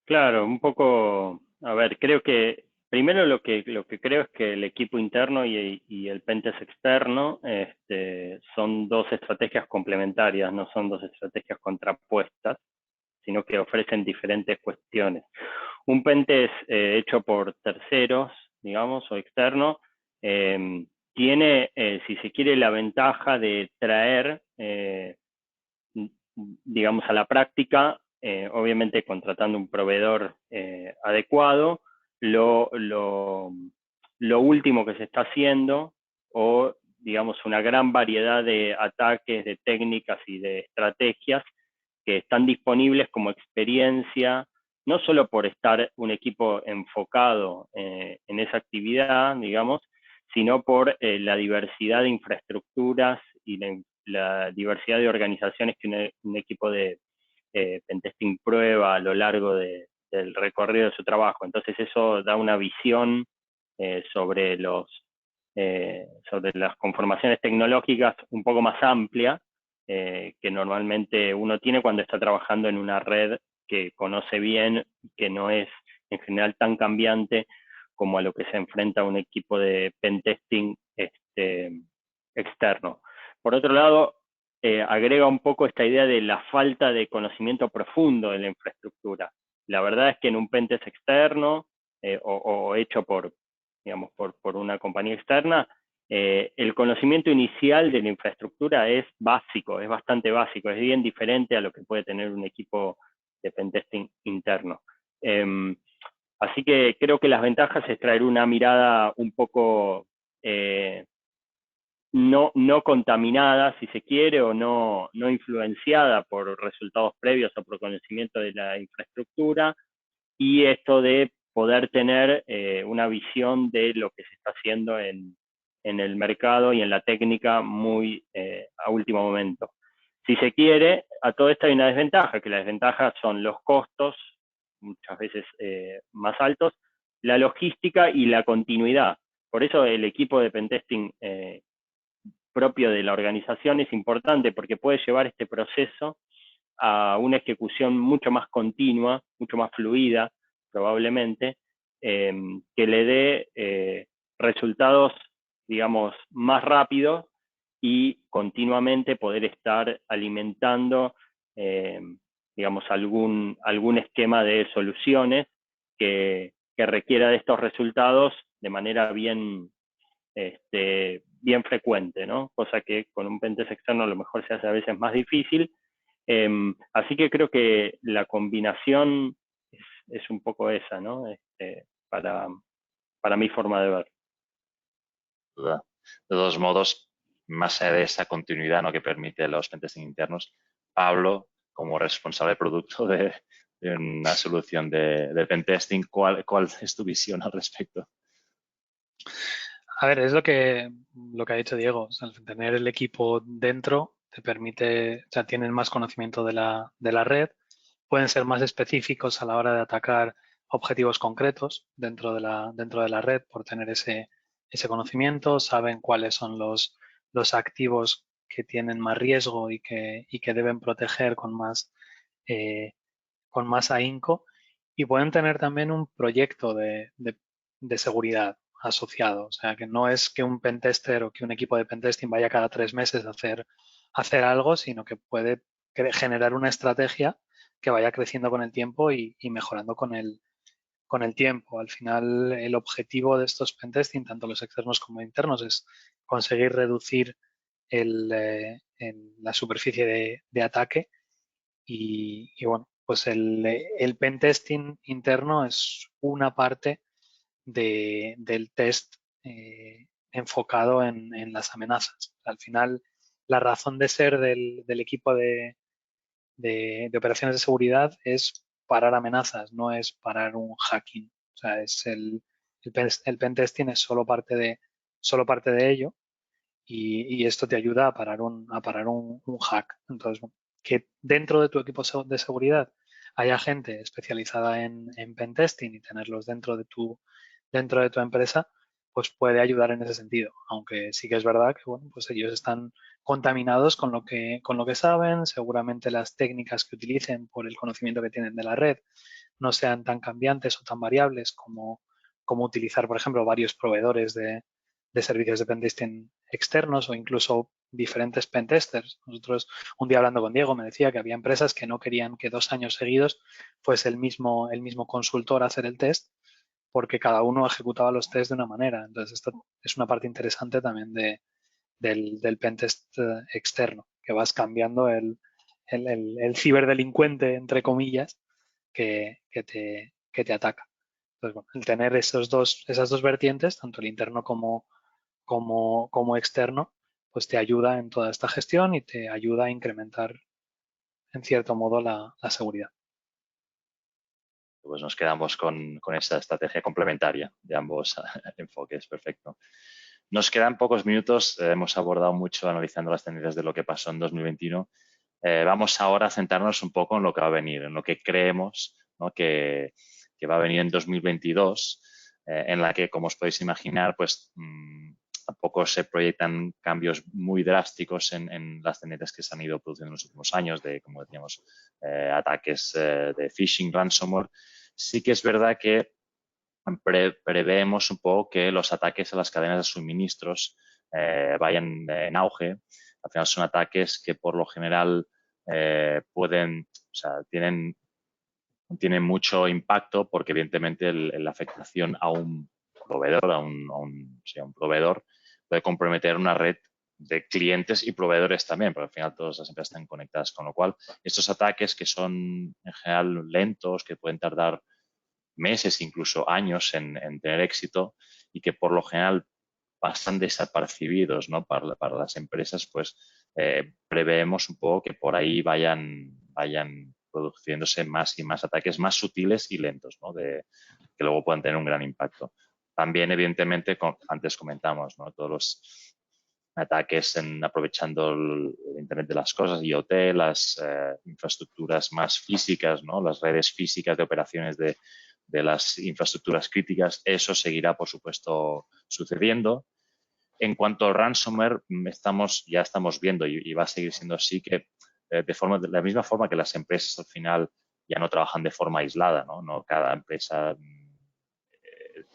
Claro, un poco, a ver, creo que primero lo que creo es que el equipo interno y el pentest externo son dos estrategias complementarias, no son dos estrategias contrapuestas, sino que ofrecen diferentes cuestiones. Un pentest hecho por terceros, digamos, o externo, tiene, si se quiere, la ventaja de traer, digamos, a la práctica, obviamente contratando un proveedor adecuado, lo último que se está haciendo o, digamos, una gran variedad de ataques, de técnicas y de estrategias que están disponibles como experiencia, no solo por estar un equipo enfocado en esa actividad, digamos, sino por la diversidad de infraestructuras y la diversidad de organizaciones que un equipo de pentesting prueba a lo largo del recorrido de su trabajo. Entonces eso da una visión sobre las conformaciones tecnológicas un poco más amplia que normalmente uno tiene cuando está trabajando en una red que conoce bien, que no es en general tan cambiante como a lo que se enfrenta un equipo de pentesting externo. Por otro lado, agrega un poco esta idea de la falta de conocimiento profundo de la infraestructura. La verdad es que en un pentest externo o hecho por, digamos, por una compañía externa, el conocimiento inicial de la infraestructura es básico, es bastante básico, es bien diferente a lo que puede tener un equipo de pentesting interno. Así que creo que las ventajas es traer una mirada un poco no contaminada, si se quiere, o no influenciada por resultados previos o por conocimiento de la infraestructura, y esto de poder tener una visión de lo que se está haciendo en el mercado y en la técnica muy a último momento. Si se quiere, a todo esto hay una desventaja, que las desventajas son los costos, muchas veces más altos, la logística y la continuidad. Por eso el equipo de pentesting propio de la organización es importante, porque puede llevar este proceso a una ejecución mucho más continua, mucho más fluida, probablemente, que le dé resultados, digamos, más rápidos y continuamente poder estar alimentando, digamos, algún esquema de soluciones que requiera de estos resultados de manera bien frecuente, ¿no? Cosa que con un pentest externo a lo mejor se hace a veces más difícil. Así que creo que la combinación es un poco esa, ¿no? Para mi forma de ver. De todos modos, más allá de esa continuidad, ¿no?, que permite los pentesting internos, Pablo, como responsable de producto de una solución de pentesting, ¿cuál es tu visión al respecto? A ver, es lo que ha dicho Diego. O sea, el tener el equipo dentro te permite, o sea, tienen más conocimiento de la red, pueden ser más específicos a la hora de atacar objetivos concretos dentro de la red por tener ese conocimiento, saben cuáles son los activos que tienen más riesgo y que deben proteger con más ahínco, y pueden tener también un proyecto de seguridad asociado. O sea, que no es que un pentester o que un equipo de pentesting vaya cada 3 meses a hacer algo, sino que puede generar una estrategia que vaya creciendo con el tiempo y mejorando con el tiempo. Al final, el objetivo de estos pentesting, tanto los externos como internos, es conseguir reducir la superficie de ataque y bueno, pues el pentesting interno es una parte del test enfocado en las amenazas. Al final, la razón de ser del equipo de operaciones de seguridad es parar amenazas, no es parar un hacking. O sea, el pentesting es solo parte de ello, y esto te ayuda a parar un hack. Entonces, que dentro de tu equipo de seguridad haya gente especializada en pentesting y tenerlos dentro de tu empresa, pues puede ayudar en ese sentido. Aunque sí que es verdad que, bueno, pues ellos están contaminados con lo que saben. Seguramente las técnicas que utilicen por el conocimiento que tienen de la red no sean tan cambiantes o tan variables como utilizar, por ejemplo, varios proveedores de servicios de pentesting externos o incluso diferentes pentesters. Nosotros, un día hablando con Diego, me decía que había empresas que no querían que 2 años seguidos fuese el mismo consultor a hacer el test, porque cada uno ejecutaba los tests de una manera. Entonces, esto es una parte interesante también del pentest externo, que vas cambiando el ciberdelincuente, entre comillas, que te ataca. Entonces, bueno, el tener esas dos vertientes, tanto el interno como externo, pues te ayuda en toda esta gestión y te ayuda a incrementar, en cierto modo, la seguridad. Pues nos quedamos con esa estrategia complementaria de ambos enfoques. Perfecto. Nos quedan pocos minutos. Hemos abordado mucho analizando las tendencias de lo que pasó en 2021. Vamos ahora a centrarnos un poco en lo que va a venir, en lo que creemos, ¿no?, que va a venir en 2022, en la que, como os podéis imaginar, pues tampoco se proyectan cambios muy drásticos en las tendencias que se han ido produciendo en los últimos años, de, como decíamos, ataques de phishing, ransomware. Sí que es verdad que preveemos un poco que los ataques a las cadenas de suministros vayan en auge. Al final son ataques que por lo general tienen mucho impacto, porque evidentemente la afectación a un proveedor, a un proveedor, puede comprometer una red de clientes y proveedores también, porque al final todas las empresas están conectadas, con lo cual estos ataques que son en general lentos, que pueden tardar meses, incluso años en tener éxito y que por lo general pasan desapercibidos, ¿no? Para las empresas, pues preveemos un poco que por ahí vayan produciéndose más y más ataques más sutiles y lentos, ¿no? Que luego puedan tener un gran impacto. También, evidentemente, antes comentamos, ¿no? Todos los ataques aprovechando el Internet de las cosas, IoT, las infraestructuras más físicas, ¿no? Las redes físicas de operaciones de las infraestructuras críticas, eso seguirá, por supuesto, sucediendo. En cuanto al ransomware, ya estamos viendo y va a seguir siendo así que de la misma forma que las empresas al final ya no trabajan de forma aislada, ¿no? No cada empresa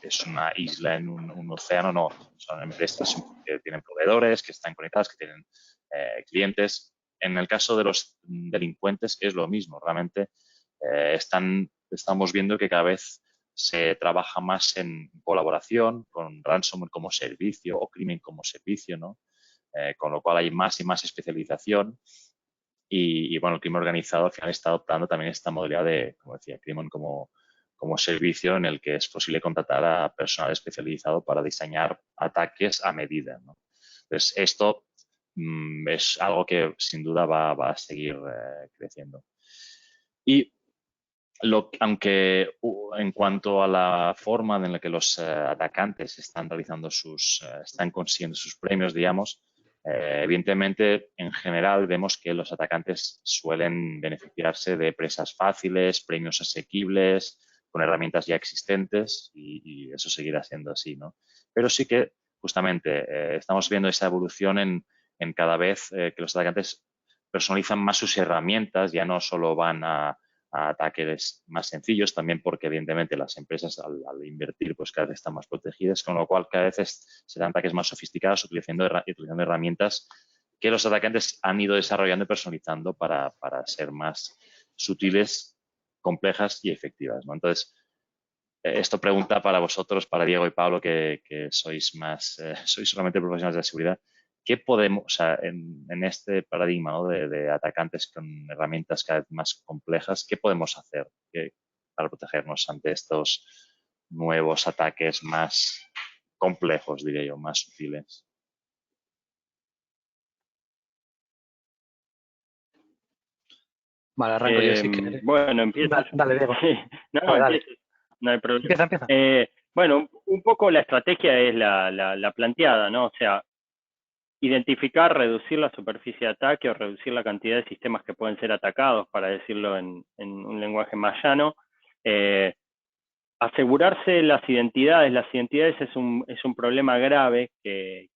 es una isla en un océano, no. Son empresas que tienen proveedores, que están conectadas, que tienen clientes. En el caso de los delincuentes es lo mismo. Realmente estamos viendo que cada vez se trabaja más en colaboración con ransomware como servicio o crimen como servicio, ¿no? Con lo cual hay más y más especialización y bueno, el crimen organizado al final está adoptando también esta modalidad de, como decía, crimen como servicio en el que es posible contratar a personal especializado para diseñar ataques a medida, ¿no? Entonces, esto es algo que sin duda va a seguir creciendo. Y aunque en cuanto a la forma en la que los atacantes están realizando están consiguiendo sus premios, digamos, evidentemente, en general, vemos que los atacantes suelen beneficiarse de presas fáciles, premios asequibles, con herramientas ya existentes y eso seguirá siendo así, ¿no? Pero sí que, justamente, estamos viendo esa evolución en cada vez que los atacantes personalizan más sus herramientas, ya no solo van a ataques más sencillos, también porque evidentemente las empresas al invertir pues cada vez están más protegidas, con lo cual cada vez serán ataques más sofisticados utilizando herramientas que los atacantes han ido desarrollando y personalizando para ser más sutiles, complejas y efectivas, ¿no? Entonces, esto pregunta para vosotros, para Diego y Pablo, que sois sois solamente profesionales de la seguridad. ¿Qué podemos, o sea, en este paradigma, ¿no? de atacantes con herramientas cada vez más complejas, qué podemos hacer para protegernos ante estos nuevos ataques más complejos, diría yo, más sutiles? Vale, arranco yo si quieres. Bueno, empiezo. Dale, Diego. Sí. Dale. No hay problema. Empieza. Bueno, un poco la estrategia es la planteada, ¿no? O sea, identificar, reducir la superficie de ataque o reducir la cantidad de sistemas que pueden ser atacados, para decirlo en un lenguaje más llano. Asegurarse las identidades. Las identidades es un problema grave que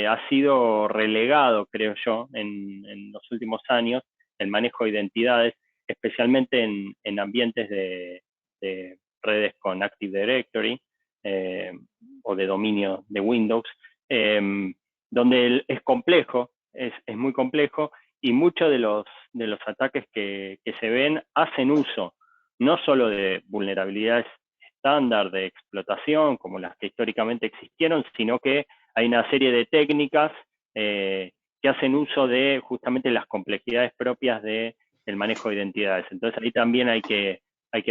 ha sido relegado, creo yo, en los últimos años, el manejo de identidades, especialmente en ambientes de redes con Active Directory o de dominio de Windows, donde es complejo, es muy complejo, y muchos de los ataques que se ven hacen uso no solo de vulnerabilidades estándar de explotación, como las que históricamente existieron, sino que hay una serie de técnicas que hacen uso de justamente las complejidades propias del manejo de identidades. Entonces ahí también hay que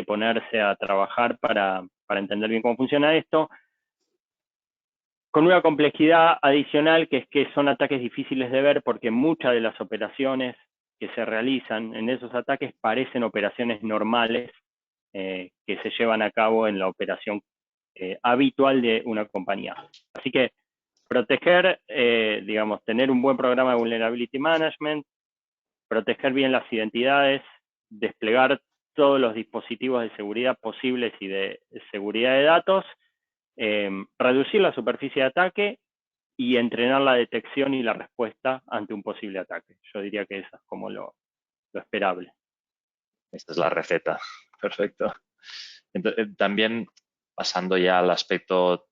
ponerse a trabajar para entender bien cómo funciona esto, con una complejidad adicional, que es que son ataques difíciles de ver porque muchas de las operaciones que se realizan en esos ataques parecen operaciones normales que se llevan a cabo en la operación habitual de una compañía. Así que proteger, digamos, tener un buen programa de Vulnerability Management, proteger bien las identidades, desplegar todos los dispositivos de seguridad posibles y de seguridad de datos, reducir la superficie de ataque y entrenar la detección y la respuesta ante un posible ataque. Yo diría que eso es como lo esperable. Esta es la receta. Perfecto. Entonces, también pasando ya al aspecto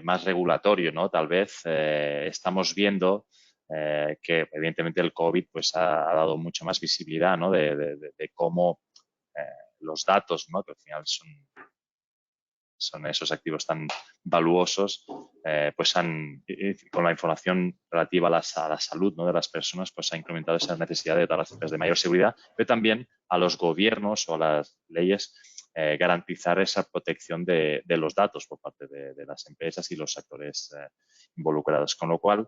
más regulatorio, ¿no? Tal vez estamos viendo que evidentemente el COVID pues, ha dado mucha más visibilidad, ¿no? de cómo los datos, ¿no? Que al final son esos activos tan valuosos, pues con la información relativa a la salud, ¿no?, de las personas, pues ha incrementado esa necesidad de dar las empresas de mayor seguridad, pero también a los gobiernos o a las leyes garantizar esa protección de los datos por parte de las empresas y los actores involucrados. Con lo cual,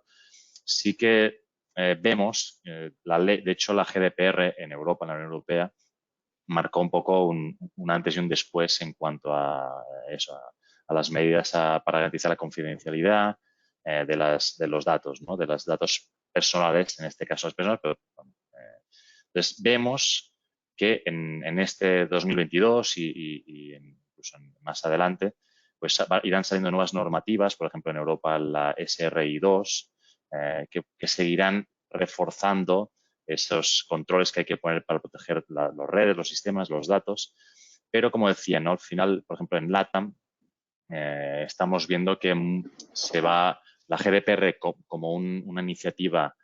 sí que vemos la ley, de hecho, la GDPR en Europa, en la Unión Europea, marcó un poco un antes y un después en cuanto a eso, a las medidas para garantizar la confidencialidad de los datos, ¿no?, de los datos personales, en este caso las personas. Pero, entonces, vemos que en este 2022 y incluso más adelante, pues irán saliendo nuevas normativas, por ejemplo, en Europa la SRI 2, que seguirán reforzando esos controles que hay que poner para proteger las redes, los sistemas, los datos. Pero, como decía, ¿no?, al final, por ejemplo, en LATAM, estamos viendo que la GDPR como una iniciativa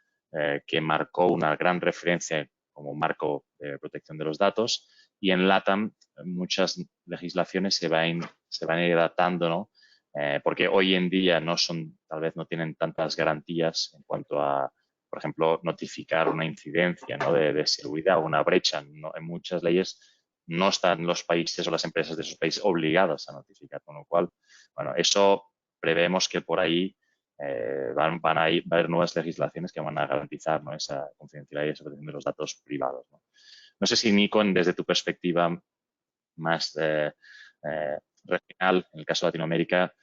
que marcó una gran referencia como marco de protección de los datos, y en LATAM muchas legislaciones se van a ir adaptando, ¿no? Porque hoy en día tal vez no tienen tantas garantías en cuanto a, por ejemplo, notificar una incidencia, ¿no?, de seguridad o una brecha, ¿no? En muchas leyes no están los países o las empresas de esos países obligadas a notificar, con lo cual, bueno, eso prevemos que por ahí va a haber nuevas legislaciones que van a garantizar, ¿no?, esa confidencialidad y esa protección de los datos privados, ¿no? No sé si, Nico, desde tu perspectiva más regional, en el caso de Latinoamérica,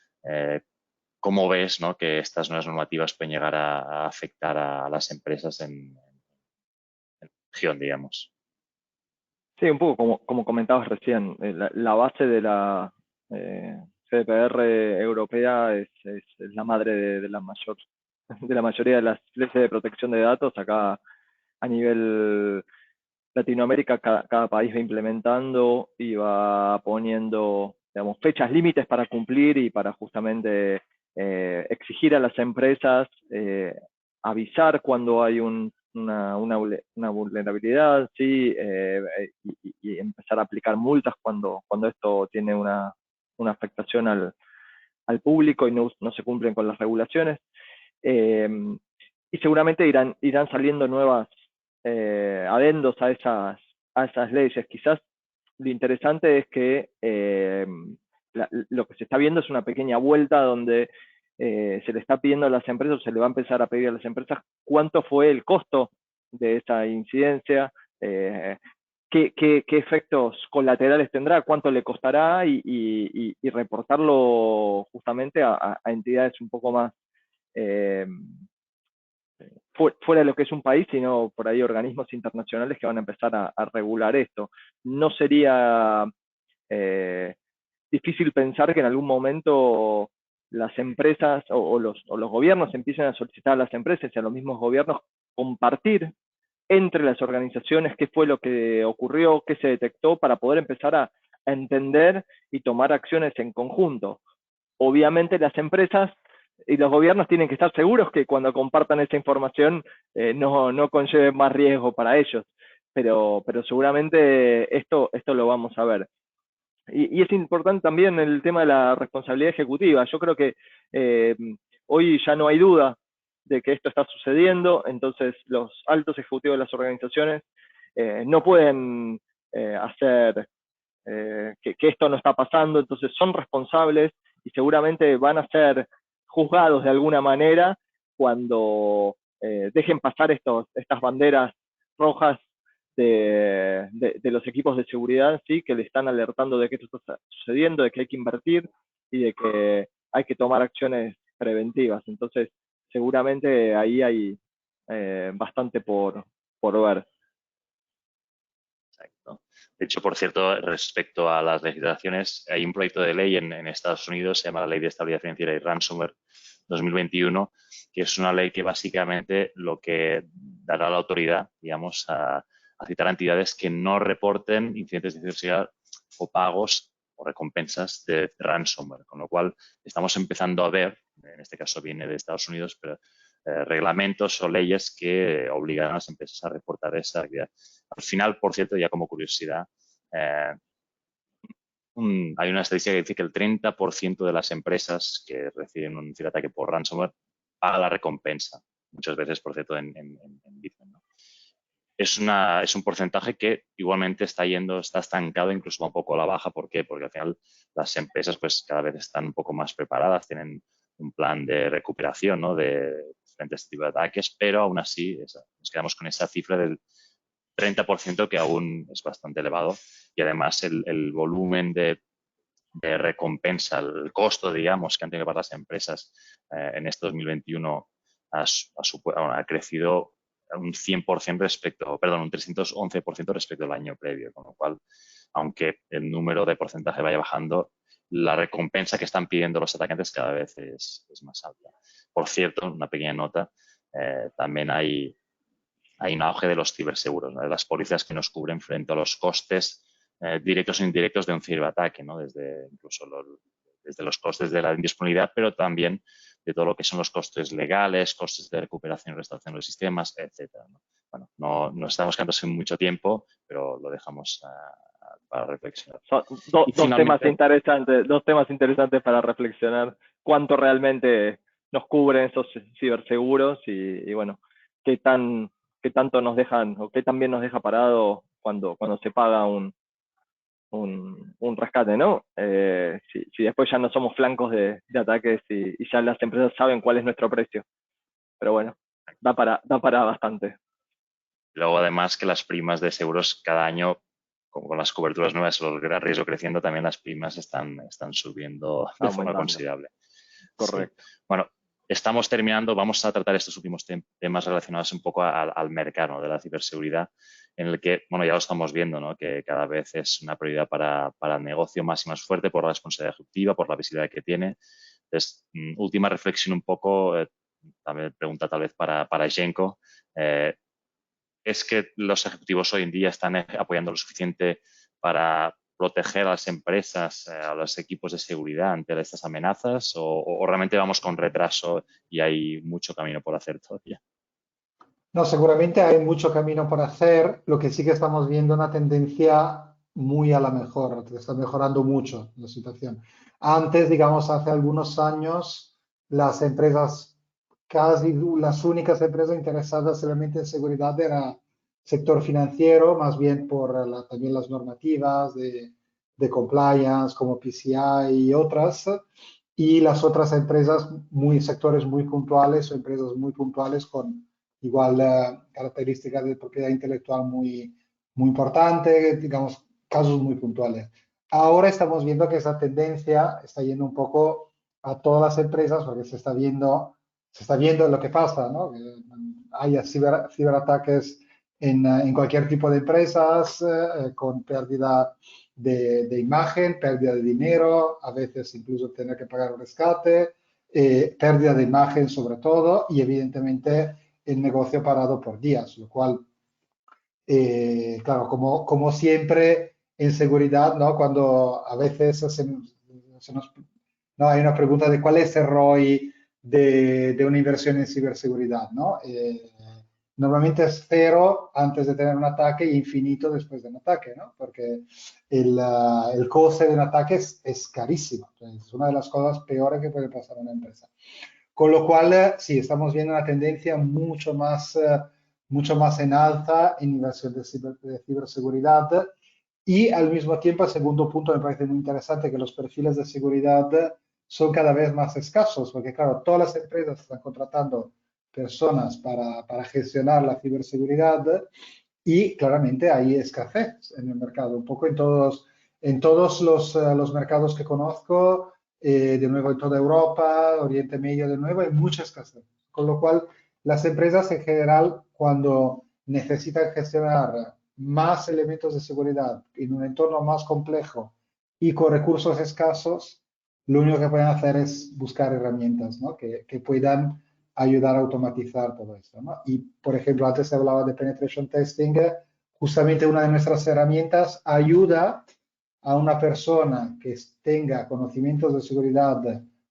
¿cómo ves, ¿no?, que estas nuevas normativas pueden llegar a afectar a las empresas en la región, digamos? Sí, un poco como comentabas recién, la base de la GDPR europea es la madre de la mayoría de las leyes de protección de datos. Acá a nivel Latinoamérica, cada país va implementando y va poniendo, digamos, fechas límites para cumplir y para justamente exigir a las empresas avisar cuando hay una vulnerabilidad, ¿sí? Y empezar a aplicar multas cuando esto tiene una afectación al público y no se cumplen con las regulaciones. Y seguramente irán saliendo nuevas adendos a esas leyes. Quizás lo interesante es que lo que se está viendo es una pequeña vuelta donde se le está pidiendo a las empresas, se le va a empezar a pedir a las empresas cuánto fue el costo de esa incidencia, qué efectos colaterales tendrá, cuánto le costará y reportarlo justamente a entidades un poco más fuera de lo que es un país, sino por ahí organismos internacionales que van a empezar a regular esto. No sería difícil pensar que en algún momento las empresas o los gobiernos empiecen a solicitar a las empresas y a los mismos gobiernos compartir entre las organizaciones qué fue lo que ocurrió, qué se detectó, para poder empezar a entender y tomar acciones en conjunto. Obviamente las empresas y los gobiernos tienen que estar seguros que cuando compartan esa información no conlleve más riesgo para ellos, pero seguramente esto lo vamos a ver. Y es importante también el tema de la responsabilidad ejecutiva. Yo creo que hoy ya no hay duda de que esto está sucediendo, entonces los altos ejecutivos de las organizaciones no pueden hacer que esto no está pasando, entonces son responsables y seguramente van a ser juzgados de alguna manera cuando dejen pasar estas banderas rojas de los equipos de seguridad, ¿sí?, que le están alertando de que esto está sucediendo, de que hay que invertir y de que hay que tomar acciones preventivas. Entonces, seguramente ahí hay bastante por ver. Exacto. De hecho, por cierto, respecto a las legislaciones, hay un proyecto de ley en Estados Unidos, se llama la Ley de Estabilidad Financiera y Ransomware 2021, que es una ley que básicamente lo que dará la autoridad, digamos, a citar a entidades que no reporten incidentes de ciberseguridad o pagos o recompensas de ransomware, con lo cual estamos empezando a ver, en este caso viene de Estados Unidos, pero reglamentos o leyes que obligan a las empresas a reportar esa actividad. Al final, por cierto, ya como curiosidad, hay una estadística que dice que el 30% de las empresas que reciben un ciberataque por ransomware paga la recompensa, muchas veces, por cierto, en Bitcoin, ¿no? Es un porcentaje que igualmente está estancado, incluso va un poco a la baja. ¿Por qué? Porque al final las empresas pues cada vez están un poco más preparadas, tienen un plan de recuperación, ¿no?, de diferentes tipos de ataques, pero aún así nos quedamos con esa cifra del 30% que aún es bastante elevado, y además el volumen de recompensa, el costo, digamos, que han tenido que pagar las empresas en este 2021 ha crecido un 100% un 311% respecto al año previo, con lo cual, aunque el número de porcentaje vaya bajando, la recompensa que están pidiendo los atacantes cada vez es más alta. Por cierto, una pequeña nota, también hay un auge de los ciberseguros, ¿no?, de las pólizas que nos cubren frente a los costes directos e indirectos de un ciberataque, ¿no?, desde los costes de la indisponibilidad, pero también de todo lo que son los costes legales, costes de recuperación y restauración de los sistemas, etcétera, ¿no? Bueno, no estamos quedando sin mucho tiempo, pero lo dejamos para reflexionar. Son dos temas interesantes para reflexionar. ¿Cuánto realmente nos cubren esos ciberseguros y bueno, qué tanto nos dejan o qué también nos deja parado cuando se paga un rescate, ¿no? Si después ya no somos flancos de ataques y ya las empresas saben cuál es nuestro precio. Pero bueno, da para bastante. Luego, además, que las primas de seguros cada año, como con las coberturas nuevas o el riesgo creciendo, también las primas están subiendo de forma considerable. Correcto. Sí. Bueno, estamos terminando. Vamos a tratar estos últimos temas relacionados un poco al mercado, ¿no?, de la ciberseguridad, en el que, bueno, ya lo estamos viendo, ¿no?, que cada vez es una prioridad para el negocio más y más fuerte por la responsabilidad ejecutiva, por la visibilidad que tiene. Entonces, última reflexión un poco, también pregunta tal vez para Jenko. ¿Es que los ejecutivos hoy en día están apoyando lo suficiente para proteger a las empresas, a los equipos de seguridad ante estas amenazas, o realmente vamos con retraso y hay mucho camino por hacer todavía? No, seguramente hay mucho camino por hacer. Lo que sí que estamos viendo una tendencia muy a la mejor, que está mejorando mucho la situación. Antes, digamos, hace algunos años, las empresas, casi las únicas empresas interesadas realmente en seguridad era sector financiero, más bien por también las normativas de compliance como PCI y otras, y las otras empresas, sectores muy puntuales o empresas muy puntuales con igual características de propiedad intelectual muy importante, digamos, casos muy puntuales. Ahora estamos viendo que esa tendencia está yendo un poco a todas las empresas porque se está viendo lo que pasa, ¿no? Que hay ciberataques en cualquier tipo de empresas, con pérdida de imagen, pérdida de dinero, a veces incluso tener que pagar un rescate, pérdida de imagen sobre todo, y evidentemente el negocio parado por días, lo cual, claro, como siempre en seguridad, ¿no?, cuando a veces no, hay una pregunta de cuál es el ROI de una inversión en ciberseguridad, ¿no? Normalmente es cero antes de tener un ataque y infinito después de un ataque, ¿no? Porque el coste de un ataque es carísimo. Es una de las cosas peores que puede pasar a una empresa. Con lo cual, sí, estamos viendo una tendencia mucho más en alza en inversión de ciberseguridad, y al mismo tiempo, el segundo punto me parece muy interesante, que los perfiles de seguridad son cada vez más escasos, porque claro, todas las empresas están contratando personas para gestionar la ciberseguridad y claramente hay escasez en el mercado, un poco en todos los mercados que conozco. De nuevo en toda Europa, Oriente Medio, de nuevo hay mucha escasez. Con lo cual, las empresas en general, cuando necesitan gestionar más elementos de seguridad en un entorno más complejo y con recursos escasos, lo único que pueden hacer es buscar herramientas, ¿no?, que puedan ayudar a automatizar todo esto, ¿no? Y, por ejemplo, antes se hablaba de penetration testing. Justamente una de nuestras herramientas ayuda a una persona que tenga conocimientos de seguridad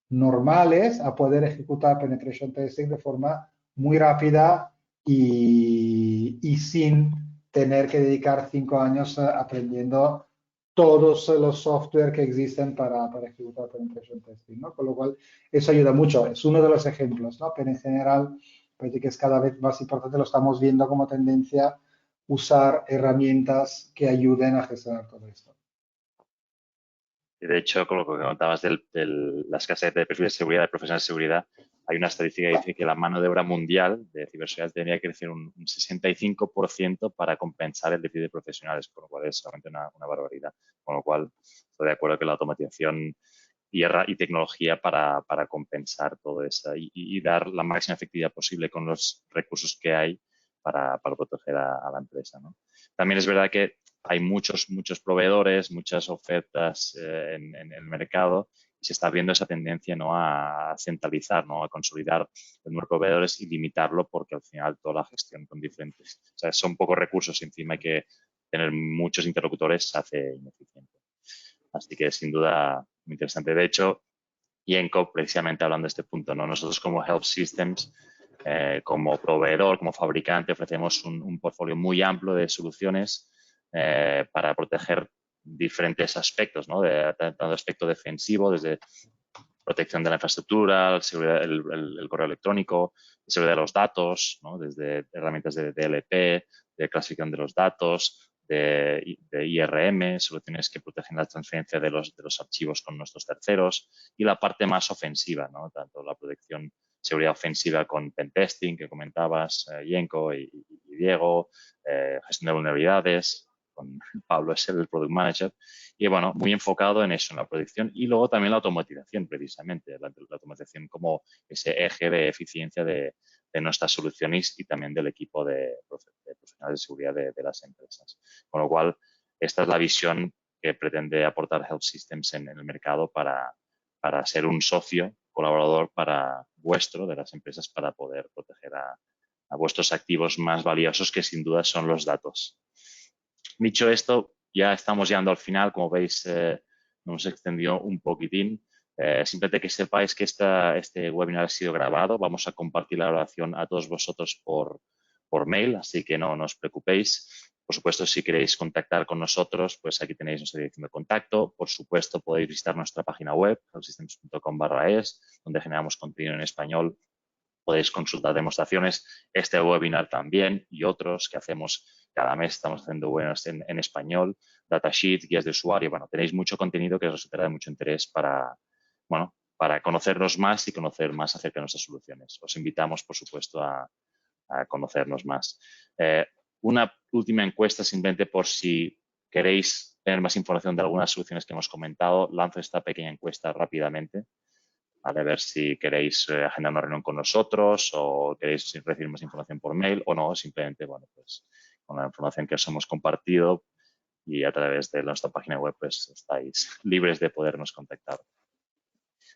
normales a poder ejecutar penetration testing de forma muy rápida y sin tener que dedicar 5 años aprendiendo todos los software que existen para ejecutar penetration testing, ¿no? Con lo cual, eso ayuda mucho. Es uno de los ejemplos, ¿no? Pero en general, parece que es cada vez más importante, lo estamos viendo como tendencia, usar herramientas que ayuden a gestionar todo esto. Y de hecho, con lo que comentabas de la escasez de perfiles de seguridad, de profesionales de seguridad, hay una estadística que dice que la mano de obra mundial de ciberseguridad tendría que crecer un 65% para compensar el déficit de profesionales, con lo cual es realmente una barbaridad. Con lo cual, estoy de acuerdo que la automatización y tecnología para compensar todo eso y dar la máxima efectividad posible con los recursos que hay para proteger a la empresa, ¿no? También es verdad que hay muchos proveedores, muchas ofertas en el mercado y se está viendo esa tendencia, ¿no?, a centralizar, ¿no?, a consolidar el número de proveedores y limitarlo porque al final toda la gestión con diferentes, o sea, son pocos recursos y encima hay que tener muchos interlocutores, se hace ineficiente. Así que sin duda muy interesante. De hecho, Yenko, precisamente hablando de este punto, ¿no?, nosotros como Help Systems, como proveedor, como fabricante, ofrecemos un portfolio muy amplio de soluciones para proteger diferentes aspectos, ¿no?, tanto aspecto defensivo, desde protección de la infraestructura, el correo electrónico, seguridad de los datos, ¿no?, desde herramientas de DLP, de clasificación de los datos, de IRM, soluciones que protegen la transferencia de los archivos con nuestros terceros, y la parte más ofensiva, ¿no?, tanto la protección, seguridad ofensiva con pentesting, que comentabas, Yenko y Diego, gestión de vulnerabilidades, con Pablo es el Product Manager, y bueno, muy enfocado en eso, en la producción y luego también la automatización, precisamente, la automatización como ese eje de eficiencia de nuestras soluciones y también del equipo de profesionales de seguridad de las empresas. Con lo cual, esta es la visión que pretende aportar Help Systems en el mercado para ser un socio colaborador para vuestro, de las empresas, para poder proteger a vuestros activos más valiosos, que sin duda son los datos. Dicho esto, ya estamos llegando al final. Como veis, nos hemos extendido un poquitín. Simplemente que sepáis que este webinar ha sido grabado. Vamos a compartir la grabación a todos vosotros por mail, así que no os preocupéis. Por supuesto, si queréis contactar con nosotros, pues aquí tenéis nuestra dirección de contacto. Por supuesto, podéis visitar nuestra página web, helpsystems.com/es, donde generamos contenido en español. Podéis consultar demostraciones, este webinar también y otros que hacemos cada mes. Estamos haciendo webinars en español, datasheets, guías de usuario. Bueno, tenéis mucho contenido que os resultará de mucho interés para conocernos más y conocer más acerca de nuestras soluciones. Os invitamos, por supuesto, a conocernos más. Una última encuesta, simplemente por si queréis tener más información de algunas soluciones que hemos comentado. Lanzo esta pequeña encuesta rápidamente. A ver si queréis agendar una reunión con nosotros o queréis recibir más información por mail o no, simplemente, bueno, pues con la información que os hemos compartido y a través de nuestra página web, pues estáis libres de podernos contactar.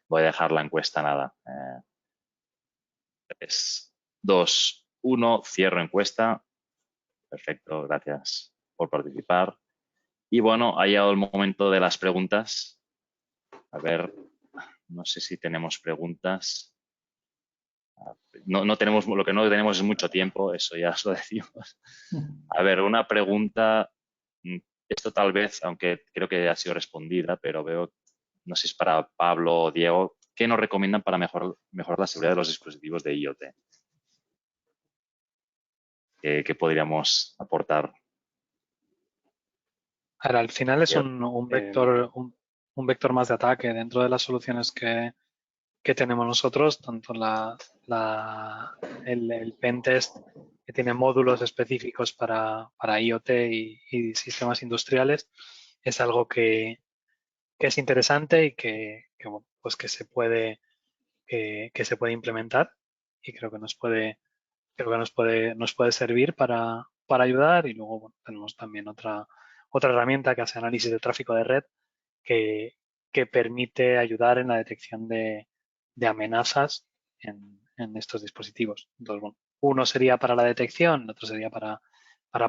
Voy a dejar la encuesta, nada. 3, 2, 1, cierro encuesta. Perfecto, gracias por participar. Y bueno, ha llegado el momento de las preguntas. A ver, no sé si tenemos preguntas. No tenemos, lo que no tenemos es mucho tiempo, eso ya os lo decimos. A ver, una pregunta, esto tal vez, aunque creo que ha sido respondida, pero veo, no sé si es para Pablo o Diego, ¿qué nos recomiendan para mejorar la seguridad de los dispositivos de IoT? ¿Qué podríamos aportar? Ahora, al final es un vector más de ataque dentro de las soluciones que tenemos nosotros, tanto el pentest, que tiene módulos específicos para IoT y sistemas industriales, es algo que es interesante y que se puede implementar, y creo que nos puede servir para ayudar. Y luego, bueno, tenemos también otra herramienta que hace análisis de tráfico de red que permite ayudar en la detección de amenazas en estos dispositivos. Entonces, bueno, uno sería para la detección, el otro sería para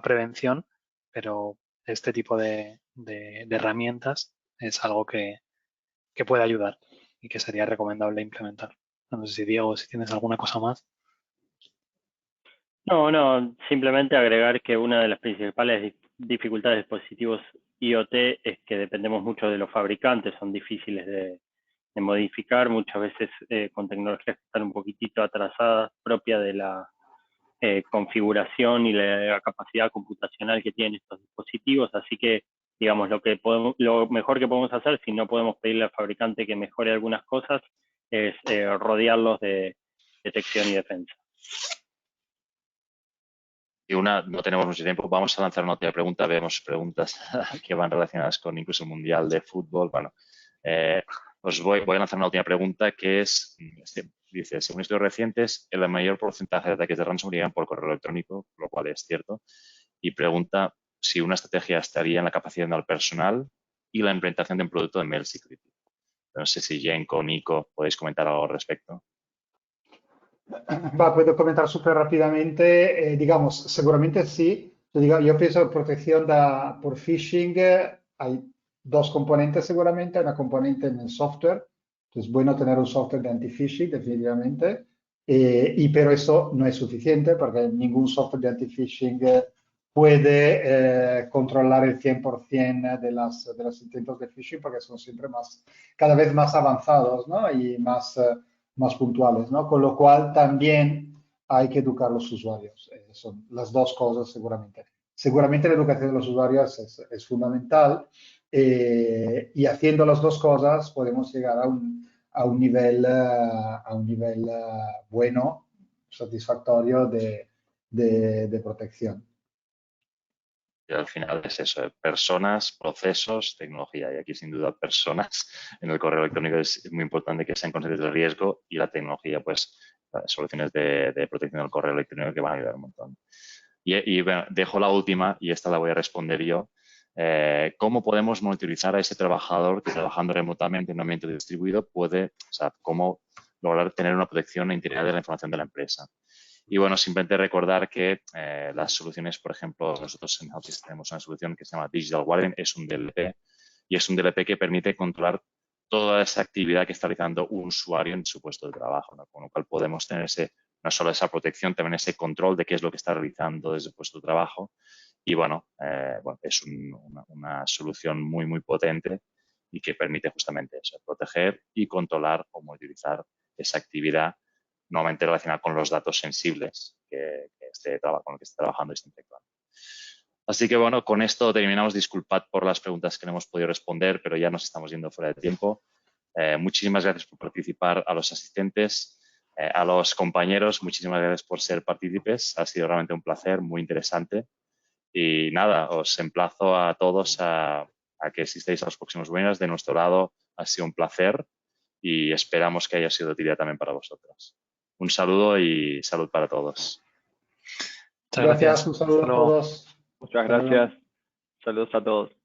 prevención, pero este tipo de herramientas es algo que puede ayudar y que sería recomendable implementar. No sé si, Diego, si tienes alguna cosa más. No, simplemente agregar que una de las principales dificultades de dispositivos IoT es que dependemos mucho de los fabricantes, son difíciles de modificar, muchas veces con tecnologías que están un poquitito atrasadas, propia de la configuración y la capacidad computacional que tienen estos dispositivos, así que digamos lo mejor que podemos hacer, si no podemos pedirle al fabricante que mejore algunas cosas, es rodearlos de detección y defensa. Y no tenemos mucho tiempo, vamos a lanzar una última pregunta, vemos preguntas que van relacionadas con incluso el Mundial de Fútbol. Bueno, os voy a lanzar una última pregunta que es, dice, según estudios recientes, el mayor porcentaje de ataques de ransomware llegan por correo electrónico, lo cual es cierto, y pregunta si una estrategia estaría en la capacitación del personal y la implementación de un producto de mail security. No sé si Jenko o Nico podéis comentar algo al respecto. Puedo comentar súper rápidamente. Digamos, seguramente sí. Yo pienso en protección por phishing. Hay dos componentes seguramente. Una componente en el software. Es bueno tener un software de anti-phishing, definitivamente. Pero eso no es suficiente porque ningún software de anti-phishing puede controlar el 100% de los intentos de phishing porque son siempre cada vez más avanzados, ¿no? Y más puntuales, ¿no? Con lo cual también hay que educar a los usuarios. Son las dos cosas seguramente. Seguramente la educación de los usuarios es fundamental y haciendo las dos cosas podemos llegar a un nivel bueno, satisfactorio de protección. Y al final es eso, personas, procesos, tecnología. Y aquí, sin duda, personas en el correo electrónico es muy importante que sean conscientes del riesgo y la tecnología, pues, soluciones de protección del correo electrónico que van a ayudar un montón. Y bueno, dejo la última y esta la voy a responder yo. ¿Cómo podemos monitorizar a ese trabajador que trabajando remotamente en un ambiente distribuido cómo lograr tener una protección integral de la información de la empresa? Y bueno, simplemente recordar que las soluciones, por ejemplo, nosotros en HelpSystems tenemos una solución que se llama Digital Guardian, es un DLP, y es un DLP que permite controlar toda esa actividad que está realizando un usuario en su puesto de trabajo, ¿no? Con lo cual podemos tener no solo esa protección, también ese control de qué es lo que está realizando desde el puesto de trabajo. Y bueno, es una solución muy, muy potente y que permite justamente eso, proteger y controlar o monitorizar esa actividad normalmente relacionada con los datos sensibles con el que esté trabajando y esté interactuando. Así que bueno, con esto terminamos. Disculpad por las preguntas que no hemos podido responder, pero ya nos estamos yendo fuera de tiempo. Muchísimas gracias por participar, a los asistentes, a los compañeros, muchísimas gracias por ser partícipes. Ha sido realmente un placer, muy interesante. Y nada, os emplazo a todos a que asistáis a los próximos webinars. De nuestro lado ha sido un placer y esperamos que haya sido de utilidad también para vosotros. Un saludo y salud para todos. Muchas gracias. Un saludo a todos. Muchas gracias. Saludos a todos.